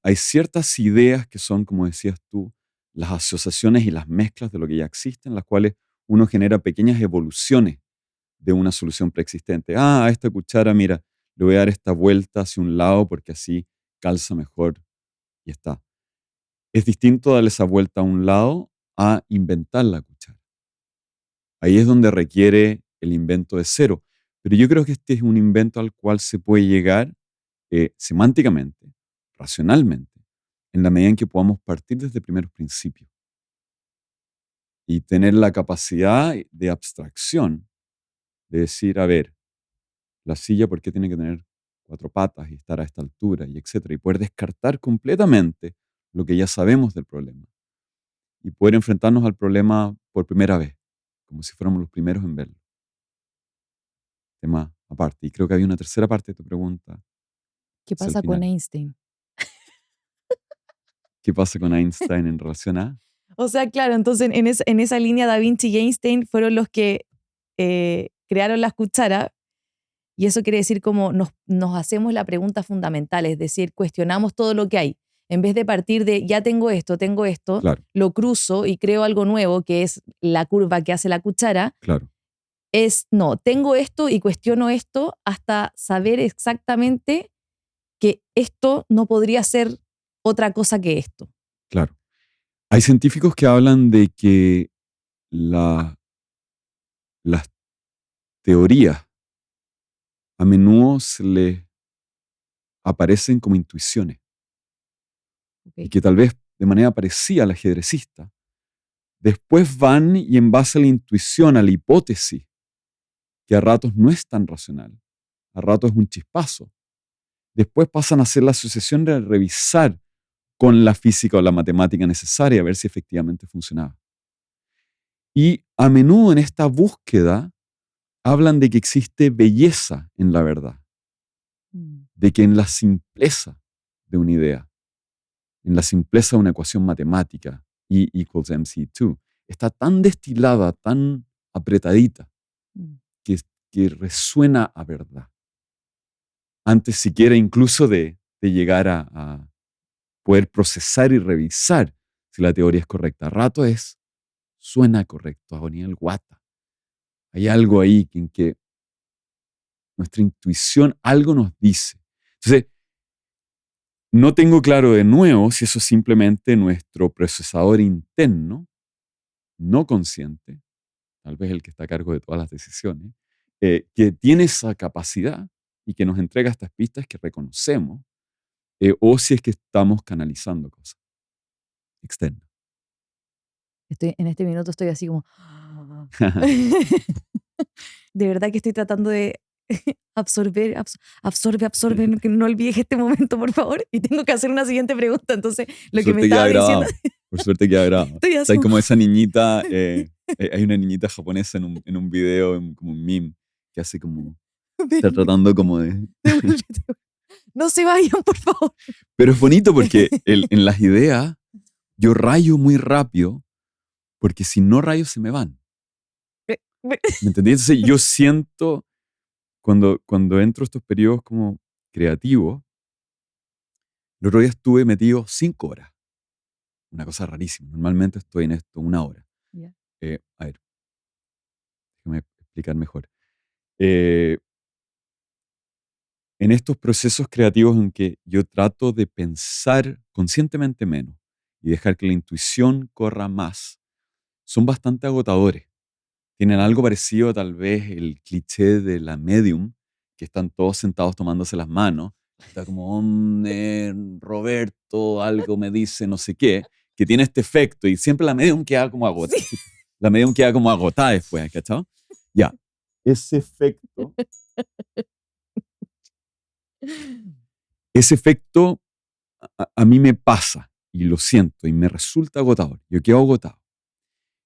hay ciertas ideas que son, como decías tú, las asociaciones y las mezclas de lo que ya existe, en las cuales uno genera pequeñas evoluciones de una solución preexistente. A esta cuchara, mira, le voy a dar esta vuelta hacia un lado porque así calza mejor y está. Es distinto darle esa vuelta a un lado a inventar la cuchara. Ahí es donde requiere el invento de cero. Pero yo creo que este es un invento al cual se puede llegar semánticamente, racionalmente, en la medida en que podamos partir desde primeros principios y tener la capacidad de abstracción de decir, a ver, la silla, ¿por qué tiene que tener 4 patas y estar a esta altura y etcétera? Y poder descartar completamente lo que ya sabemos del problema y poder enfrentarnos al problema por primera vez, como si fuéramos los primeros en verlo. Tema aparte. Y creo que había una tercera parte de tu pregunta ¿Qué hacia el pasa con final. Einstein? ¿Qué pasa con Einstein en relación a? O sea, claro, entonces en esa línea Da Vinci y Einstein fueron los que crearon las cucharas y eso quiere decir como nos hacemos la pregunta fundamental, es decir, cuestionamos todo lo que hay. En vez de partir de ya tengo esto, Claro, lo cruzo y creo algo nuevo que es la curva que hace la cuchara, claro, es no, tengo esto y cuestiono esto hasta saber exactamente que esto no podría ser otra cosa que esto. claro. Hay científicos que hablan de que las teorías a menudo se les aparecen como intuiciones y ¿Ok? que tal vez de manera parecida al ajedrecista, después van y en base a la intuición, a la hipótesis, que a ratos no es tan racional, a ratos es un chispazo, después pasan a hacer la asociación de revisar con la física o la matemática necesaria a ver si efectivamente funcionaba. Y a menudo en esta búsqueda hablan de que existe belleza en la verdad, Mm. de que en la simpleza de una idea, en la simpleza de una ecuación matemática, E equals mc2, está tan destilada, tan apretadita, Mm. que, que resuena a verdad. Antes siquiera incluso de llegar a poder procesar y revisar si la teoría es correcta. A rato suena correcto, a nivel guata. Hay algo ahí en que nuestra intuición algo nos dice. Entonces, no tengo claro de nuevo si eso es simplemente nuestro procesador interno, no consciente, tal vez el que está a cargo de todas las decisiones, que tiene esa capacidad y que nos entrega estas pistas que reconocemos, o si es que estamos canalizando cosas externas. En este minuto estoy así como... De verdad que estoy tratando de absorber, absorbe, no, que no olvides este momento, por favor. Y tengo que hacer una siguiente pregunta. Entonces, Por lo que me suerte queda estaba diciendo, grabado. Por suerte queda grabado. estoy O así sea, hay como... como esa niñita, hay una niñita japonesa en un video, como un meme, que hace como, está tratando como de... Devuélvete. No se vayan, por favor. Pero es bonito porque en las ideas yo rayo muy rápido, porque si no rayo se me van. ¿Me entendí? Entonces yo siento, cuando entro a estos periodos como creativos, el otro día estuve metido 5 horas. Una cosa rarísima. Normalmente estoy en esto 1 hora. Ya. A ver, déjame explicar mejor. Eh, en estos procesos creativos en que yo trato de pensar conscientemente menos y dejar que la intuición corra más, son bastante agotadores. Tienen algo parecido tal vez el cliché de la medium, que están todos sentados tomándose las manos. Está como, Roberto, algo me dice, no sé qué, que tiene este efecto y siempre la medium queda como agotada. Sí. La medium queda como agotada después, ¿cachai? Ya, ese efecto, ese efecto a mí me pasa y lo siento y me resulta agotador. Yo quedo agotado.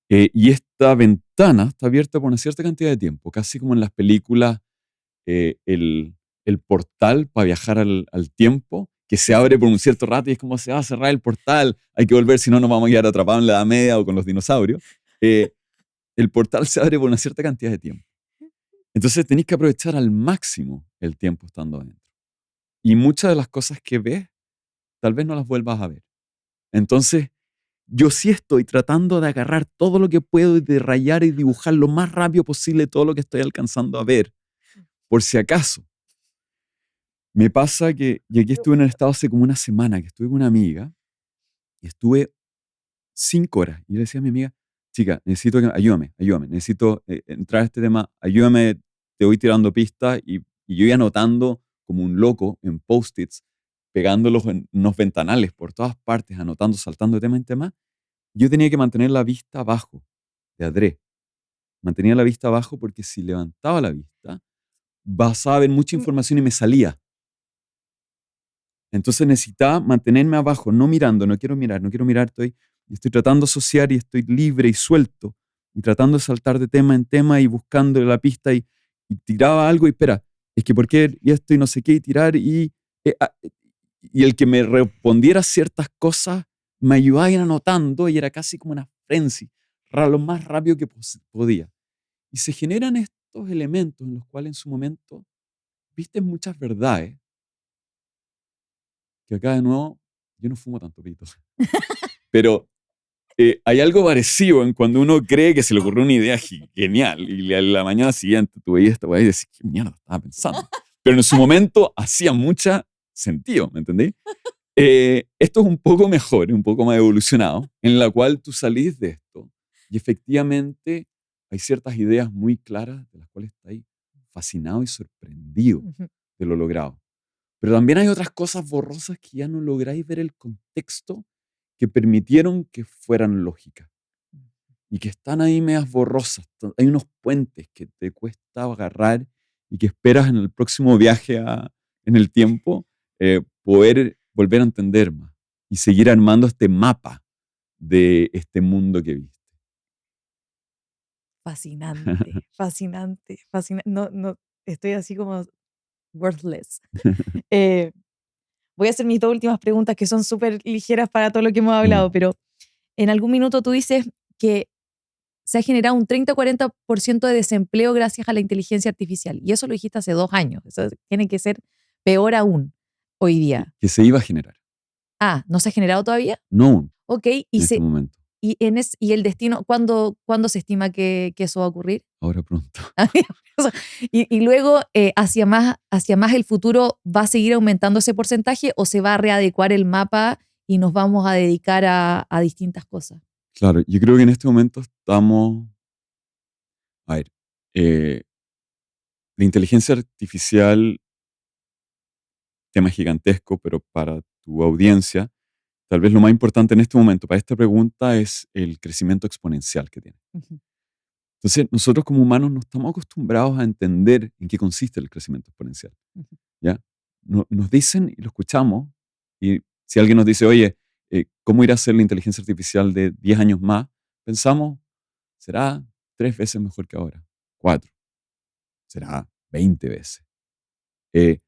Y esta ventana está abierta por una cierta cantidad de tiempo, casi como en las películas, el portal para viajar al tiempo, que se Sí, sí. abre por un cierto rato y es como se va a cerrar el portal, hay que volver, si no nos vamos a quedar atrapados en la Edad Media o con los dinosaurios. Eh, el portal se abre por una cierta cantidad de tiempo. Entonces tenéis que aprovechar al máximo el tiempo estando adentro. Y muchas de las cosas que ves, tal vez no las vuelvas a ver. Entonces, yo sí estoy tratando de agarrar todo lo que puedo y de rayar y dibujar lo más rápido posible todo lo que estoy alcanzando a ver, por si acaso. Me pasa que, y aquí estuve en el estado hace como una semana, que estuve con una amiga y estuve 5 horas. Y le decía a mi amiga, chica, necesito que, ayúdame, necesito entrar a este tema, ayúdame, te voy tirando pistas y yo iba anotando como un loco en post-its, pegándolos en unos ventanales por todas partes, anotando, saltando de tema en tema. Yo tenía que mantener la vista abajo, de adré. Mantenía la vista abajo porque si levantaba la vista, basaba en mucha información y me salía. Entonces necesitaba mantenerme abajo, no mirando, no quiero mirar, estoy tratando de asociar y estoy libre y suelto y tratando de saltar de tema en tema y buscando la pista y tiraba algo y espera, es que por qué y esto y no sé qué y tirar y el que me respondiera ciertas cosas me ayudaba a ir anotando y era casi como una frenzy, lo más rápido que podía. Y se generan estos elementos en los cuales en su momento viste muchas verdades que acá de nuevo, yo no fumo tanto pito, pero hay algo parecido en cuando uno cree que se le ocurrió una idea genial y la mañana siguiente tú veías esta weá y decís, ¿qué mierda estaba pensando? Pero en su momento hacía mucho sentido, ¿me entendí? Esto es un poco mejor, un poco más evolucionado, en la cual tú salís de esto y efectivamente hay ciertas ideas muy claras de las cuales estás fascinado y sorprendido Ujú. de lo logrado. Pero también hay otras cosas borrosas que ya no lográis ver el contexto que permitieron que fueran lógicas y que están ahí medias borrosas. Hay unos puentes que te cuesta agarrar y que esperas en el próximo viaje en el tiempo poder volver a entender más y seguir armando este mapa de este mundo que viste. Fascinante, fascinante, fascinante. No, no, estoy así como worthless. Eh, Voy a hacer mis dos últimas preguntas que son súper ligeras para todo lo que hemos Qué hablado, bueno. pero en algún minuto tú dices que se ha generado un 30-40% de desempleo gracias a la inteligencia artificial. Y eso lo dijiste hace 2 años. Eso tiene que ser peor aún hoy día. Que se iba a generar, Ah, ¿no se ha generado todavía? no aún, Ok, en este momento, y el destino, ¿cuándo se estima que eso va a ocurrir? ahora pronto. Y luego, hacia más el futuro, ¿va a seguir aumentando ese porcentaje o se va a readecuar el mapa y nos vamos a dedicar a distintas cosas? Claro, yo creo que en este momento estamos, a ver, eh, la inteligencia artificial, tema gigantesco, pero para tu audiencia, tal vez lo más importante en este momento para esta pregunta es el crecimiento exponencial que tiene. Ujú, Entonces, nosotros como humanos no estamos acostumbrados a entender en qué consiste el crecimiento exponencial, ujú. ¿ya? Nos dicen y lo escuchamos, y si alguien nos dice, oye, ¿cómo irá a ser la inteligencia artificial de 10 años más? Pensamos, será 3 veces mejor que ahora, 4, será 20 veces. Eh,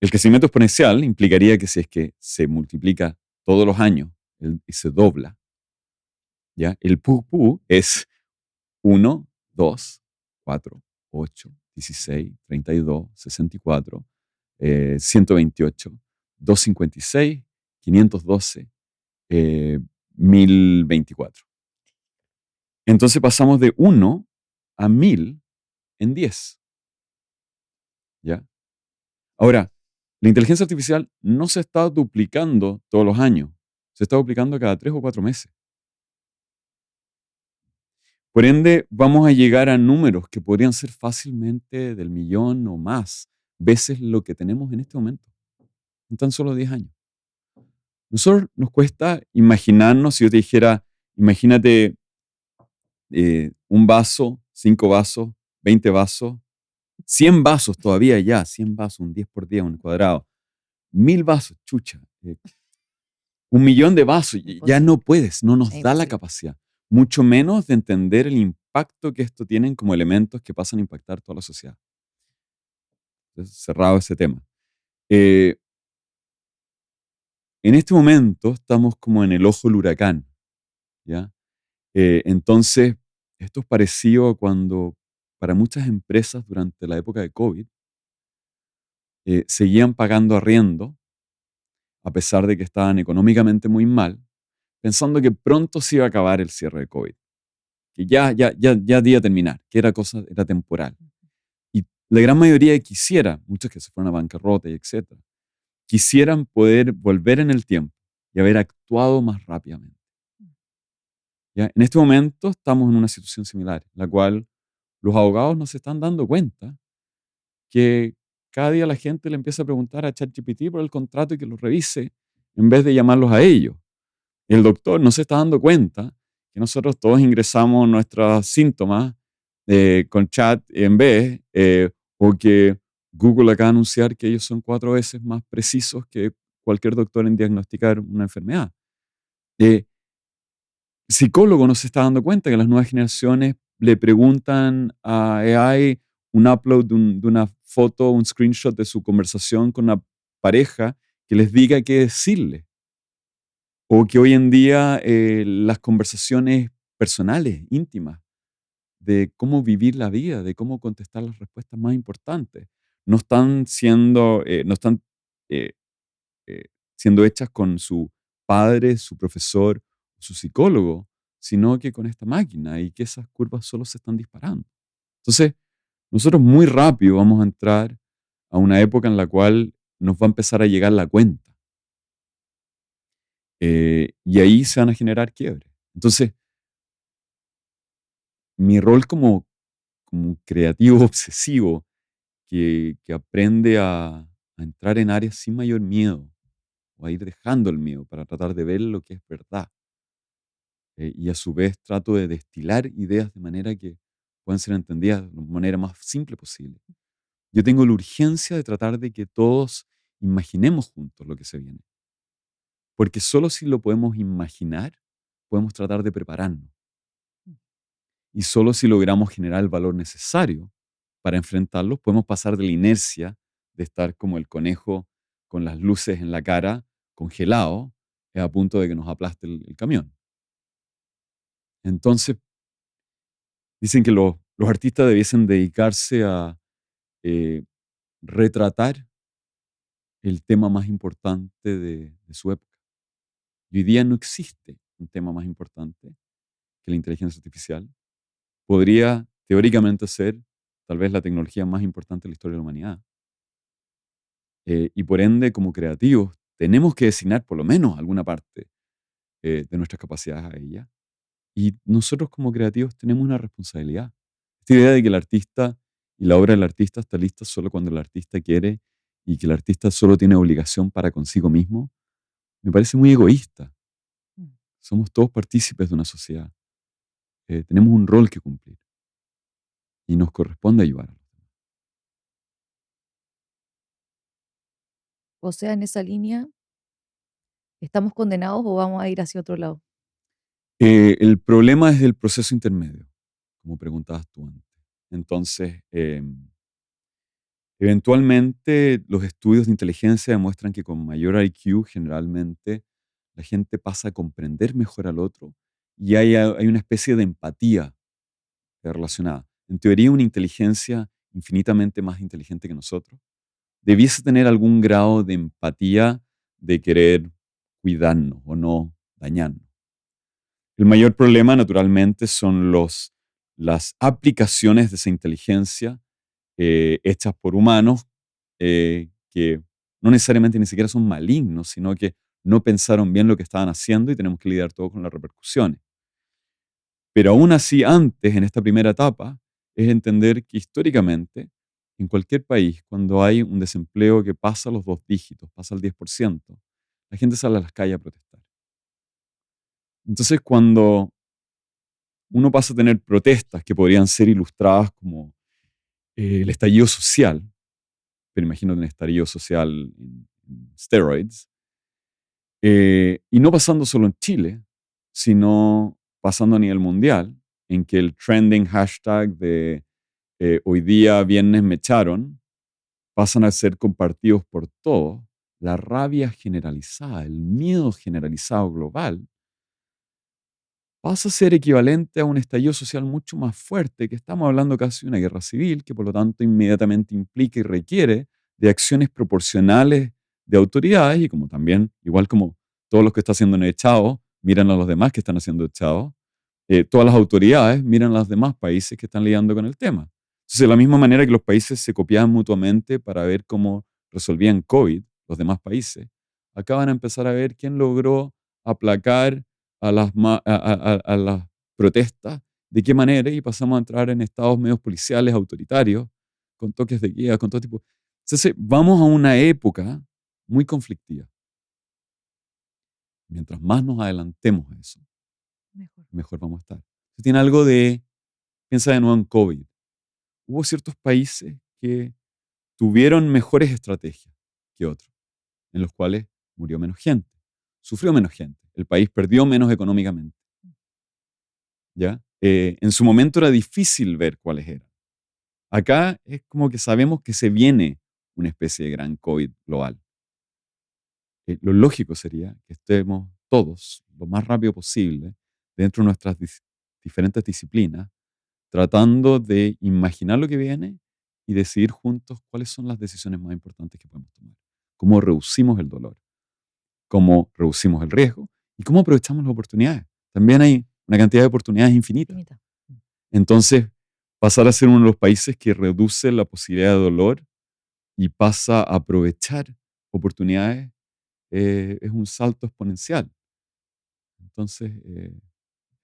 El crecimiento exponencial implicaría que si es que se multiplica todos los años y se dobla, ¿ya? El pu es 1, 2, 4, 8, 16, 32, 64, 128, 256, 512, eh, 1024. Entonces pasamos de 1 a 1000 en 10, ¿ya? Ahora, la inteligencia artificial no se está duplicando todos los años, se está duplicando cada 3 o 4 meses. Por ende, vamos a llegar a números que podrían ser fácilmente del millón o más veces lo que tenemos en este momento, en tan solo 10 años. Nosotros nos cuesta imaginarnos, si yo te dijera, imagínate un vaso, 5 vasos, 20 vasos, 100 vasos todavía ya, 100 vasos, un 10 por día, un cuadrado, 1000 vasos, chucha, 1 millón de vasos, ya Imposible. no puedes, no nos Es da la imposible. capacidad, mucho menos de entender el impacto que esto tienen como elementos que pasan a impactar toda la sociedad. Entonces, cerrado ese tema. Eh, en este momento estamos como en el ojo del huracán, ¿ya? Entonces, esto es parecido a cuando para muchas empresas durante la época de COVID seguían pagando arriendo a pesar de que estaban económicamente muy mal, pensando que pronto se iba a acabar el cierre de COVID, que ya debía terminar, que era temporal. Y la gran mayoría quisiera, muchos que se fueron a bancarrota y etcétera, quisieran poder volver en el tiempo y haber actuado más rápidamente. ¿Ya? En este momento estamos en una situación similar, en la cual los abogados no se están dando cuenta que cada día la gente le empieza a preguntar a ChatGPT por el contrato y que lo revise en vez de llamarlos a ellos. Y el doctor no se está dando cuenta que nosotros todos ingresamos nuestros síntomas con chat en vez, o que Google acaba de anunciar que ellos son 4 veces más precisos que cualquier doctor en diagnosticar una enfermedad. Eh, Psicólogo no se está dando cuenta que las nuevas generaciones le preguntan a AI un upload de una foto, un screenshot de su conversación con una pareja que les diga qué decirle. O que hoy en día las conversaciones personales, íntimas, de cómo vivir la vida, de cómo contestar las respuestas más importantes, no están eh, siendo hechas con su padre, su profesor, su psicólogo, sino que con esta máquina y que esas curvas solo se están disparando. Entonces, nosotros muy rápido vamos a entrar a una época en la cual nos va a empezar a llegar la cuenta. Y ahí se van a generar quiebres. Entonces, mi rol como un creativo obsesivo que aprende a entrar en áreas sin mayor miedo o a ir dejando el miedo para tratar de ver lo que es verdad. Y a su vez trato de destilar ideas de manera que puedan ser entendidas de la manera más simple posible. Yo tengo la urgencia de tratar de que todos imaginemos juntos lo que se viene, porque solo si lo podemos imaginar, podemos tratar de prepararnos. Y solo si logramos generar el valor necesario para enfrentarlos, podemos pasar de la inercia de estar como el conejo con las luces en la cara, congelado, a punto de que nos aplaste el camión. Entonces, dicen que los artistas debiesen dedicarse a eh, retratar el tema más importante de su época. Y hoy día no existe un tema más importante que la inteligencia artificial. Podría teóricamente ser tal vez la tecnología más importante de la historia de la humanidad. Y por ende, como creativos, tenemos que designar por lo menos alguna parte de nuestras capacidades a ella. Y nosotros como creativos tenemos una responsabilidad. Esta idea de que el artista y la obra del artista está lista solo cuando el artista quiere y que el artista solo tiene obligación para consigo mismo, me parece muy egoísta. Mm. Somos todos partícipes de una sociedad. Tenemos un rol que cumplir y nos corresponde ayudar. O sea, en esa línea, ¿estamos condenados o vamos a ir hacia otro lado? El problema es el proceso intermedio, como preguntabas tú antes. Entonces, eventualmente los estudios de inteligencia demuestran que con mayor IQ generalmente la gente pasa a comprender mejor al otro y hay una especie de empatía relacionada. En teoría, una inteligencia infinitamente más inteligente que nosotros debiese tener algún grado de empatía de querer cuidarnos o no dañarnos. El mayor problema, naturalmente, son las aplicaciones de esa inteligencia hechas por humanos que no necesariamente ni siquiera son malignos, sino que no pensaron bien lo que estaban haciendo y tenemos que lidiar todo con las repercusiones. Pero aún así, antes, en esta primera etapa, es entender que históricamente, en cualquier país, cuando hay un desempleo que pasa los 2 dígitos, pasa el 10%, la gente sale a las calles a protestar. Entonces, cuando uno pasa a tener protestas que podrían ser ilustradas como el estallido social, pero imagino un estallido social en steroids, y no pasando solo en Chile, sino pasando a nivel mundial, en que el trending hashtag de hoy día viernes me echaron, pasan a ser compartidos por todos, la rabia generalizada, el miedo generalizado global, pasa a ser equivalente a un estallido social mucho más fuerte, que estamos hablando casi de una guerra civil, que por lo tanto inmediatamente implica y requiere de acciones proporcionales de autoridades, y como también, igual como todos los que están haciendo echados, miran a los demás que están haciendo echados, todas las autoridades miran a los demás países que están lidiando con el tema. Entonces, de la misma manera que los países se copiaban mutuamente para ver cómo resolvían COVID, los demás países, acá van a empezar a ver quién logró aplacar a las protestas, de qué manera, y pasamos a entrar en estados medios policiales, autoritarios, con toques de queda, con todo tipo. Entonces, vamos a una época muy conflictiva. Mientras más nos adelantemos a eso, mejor vamos a estar. Tiene algo de, piensa de nuevo en COVID. Hubo ciertos países que tuvieron mejores estrategias que otros, en los cuales murió menos gente, sufrió menos gente, el país perdió menos económicamente. ¿Ya? En su momento era difícil ver cuáles eran. Acá es como que sabemos que se viene una especie de gran COVID global. Lo lógico sería que estemos todos lo más rápido posible dentro de nuestras diferentes disciplinas, tratando de imaginar lo que viene y decidir juntos cuáles son las decisiones más importantes que podemos tomar. Cómo reducimos el dolor, cómo reducimos el riesgo y cómo aprovechamos las oportunidades. También hay una cantidad de oportunidades infinitas. Entonces, pasar a ser uno de los países que reduce la posibilidad de dolor y pasa a aprovechar oportunidades es un salto exponencial. Entonces, es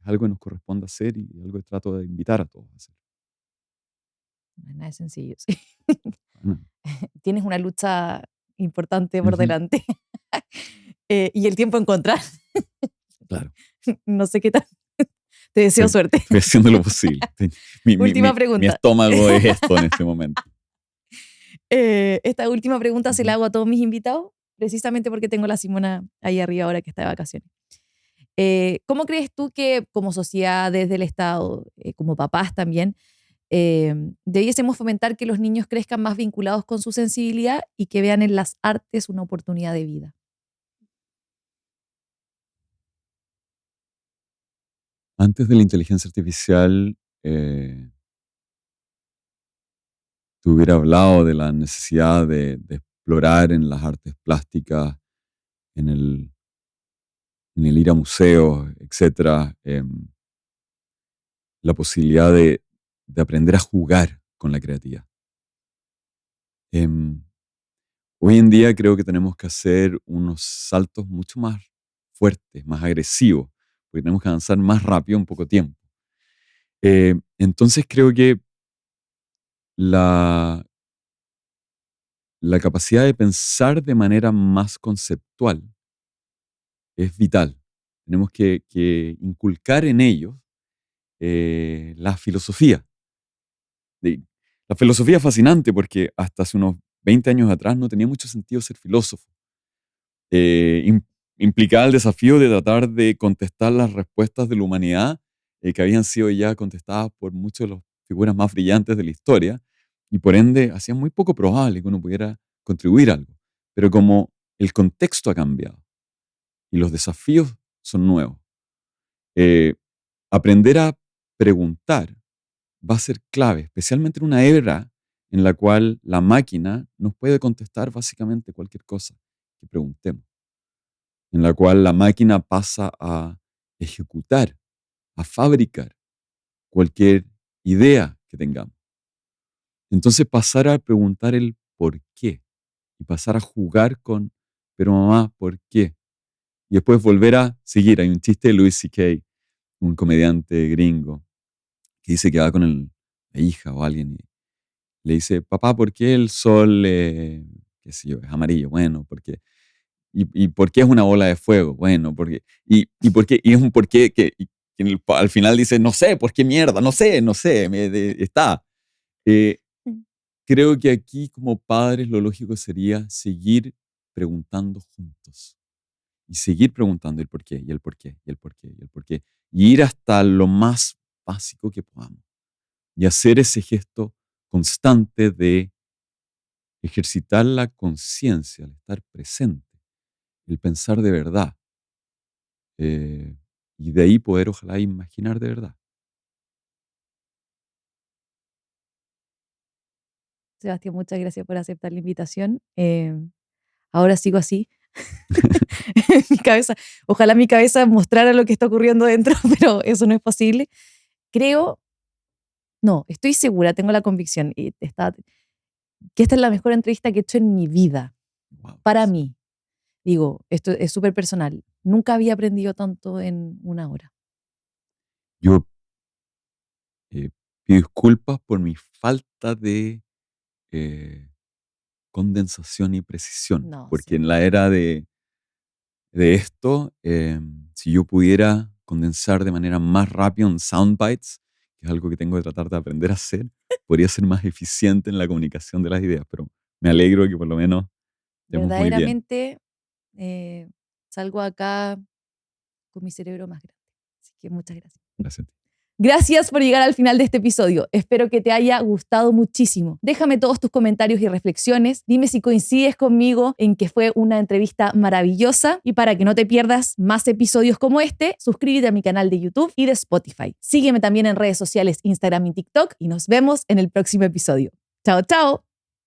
algo que nos corresponde hacer y algo que trato de invitar a todos a hacer. No es nada sencillo, sí. Mm. Tienes una lucha importante por Ujú. delante. Y el tiempo encontrar. Claro. No sé qué tal. Te deseo Estoy, suerte. estoy haciendo lo posible. Última Mi pregunta. estómago es esto en este momento. Esta última pregunta se la Ujú. hago a todos mis invitados, precisamente porque tengo a la Simona ahí arriba ahora que está de vacaciones. ¿Cómo crees tú que como sociedad, desde el Estado, como papás también, debiésemos fomentar que los niños crezcan más vinculados con su sensibilidad y que vean en las artes una oportunidad de vida? Antes de la inteligencia artificial, te hubiera hablado de la necesidad de explorar en las artes plásticas, en el ir a museos, etcétera, la posibilidad de aprender a jugar con la creatividad. Em, Hoy en día creo que tenemos que hacer unos saltos mucho más fuertes, más agresivos, porque tenemos que avanzar más rápido en poco tiempo. Entonces creo que la, la capacidad de pensar de manera más conceptual es vital. Tenemos que inculcar en ellos la filosofía. De- La filosofía es fascinante porque hasta hace unos 20 años atrás no tenía mucho sentido ser filósofo. im- Implicaba el desafío de tratar de contestar las respuestas de la humanidad que habían sido ya contestadas por muchas de las figuras más brillantes de la historia, y por ende hacía muy poco probable que uno pudiera contribuir algo. Pero como el contexto ha cambiado y los desafíos son nuevos, eh, aprender a preguntar va a ser clave, especialmente en una era en la cual la máquina nos puede contestar básicamente cualquier cosa que preguntemos, en la cual la máquina pasa a ejecutar, a fabricar cualquier idea que tengamos. Entonces pasar a preguntar el por qué y pasar a jugar con, pero mamá, ¿por qué? Y después volver a seguir. Hay un chiste de Louis C.K. un comediante gringo que dice que va con la hija o alguien y le dice, papá, ¿por qué el sol, qué sé yo, es amarillo? Bueno, porque... ¿Y por qué es una bola de fuego? Bueno, porque... ¿por qué? Y es un por qué que al final dice, no sé, ¿por qué mierda? No sé, está. Eh, Creo que aquí como padres lo lógico sería seguir preguntando juntos y seguir preguntando el por qué, y el por qué, y el por qué, y el por qué, y ir hasta lo más básico que podamos y hacer ese gesto constante de ejercitar la conciencia, el estar presente, el pensar de verdad, eh, y de ahí poder ojalá imaginar de verdad. Sebastián, muchas gracias por aceptar la invitación. Ahora sigo así. Mi cabeza, ojalá mi cabeza mostrara lo que está ocurriendo dentro, pero eso no es posible. Creo, no, estoy segura, tengo la convicción que esta es la mejor entrevista que he hecho en mi vida, Wow. para mí. Digo, esto es súper personal. Nunca había aprendido tanto en una hora. Yo eh, pido disculpas por mi falta de eh, condensación y precisión, No, porque sí, en la era de esto, si yo pudiera condensar de manera más rápida en soundbites, que es algo que tengo que tratar de aprender a hacer, podría ser más eficiente en la comunicación de las ideas, pero me alegro que por lo menos estemos muy bien. verdaderamente eh, salgo acá con mi cerebro más grande. Así que muchas gracias. Gracias a ti. Gracias por llegar al final de este episodio. Espero que te haya gustado muchísimo. Déjame todos tus comentarios y reflexiones. Dime si coincides conmigo en que fue una entrevista maravillosa. Y para que no te pierdas más episodios como este, suscríbete a mi canal de YouTube y de Spotify. Sígueme también en redes sociales, Instagram y TikTok. Y nos vemos en el próximo episodio. Chao, chao.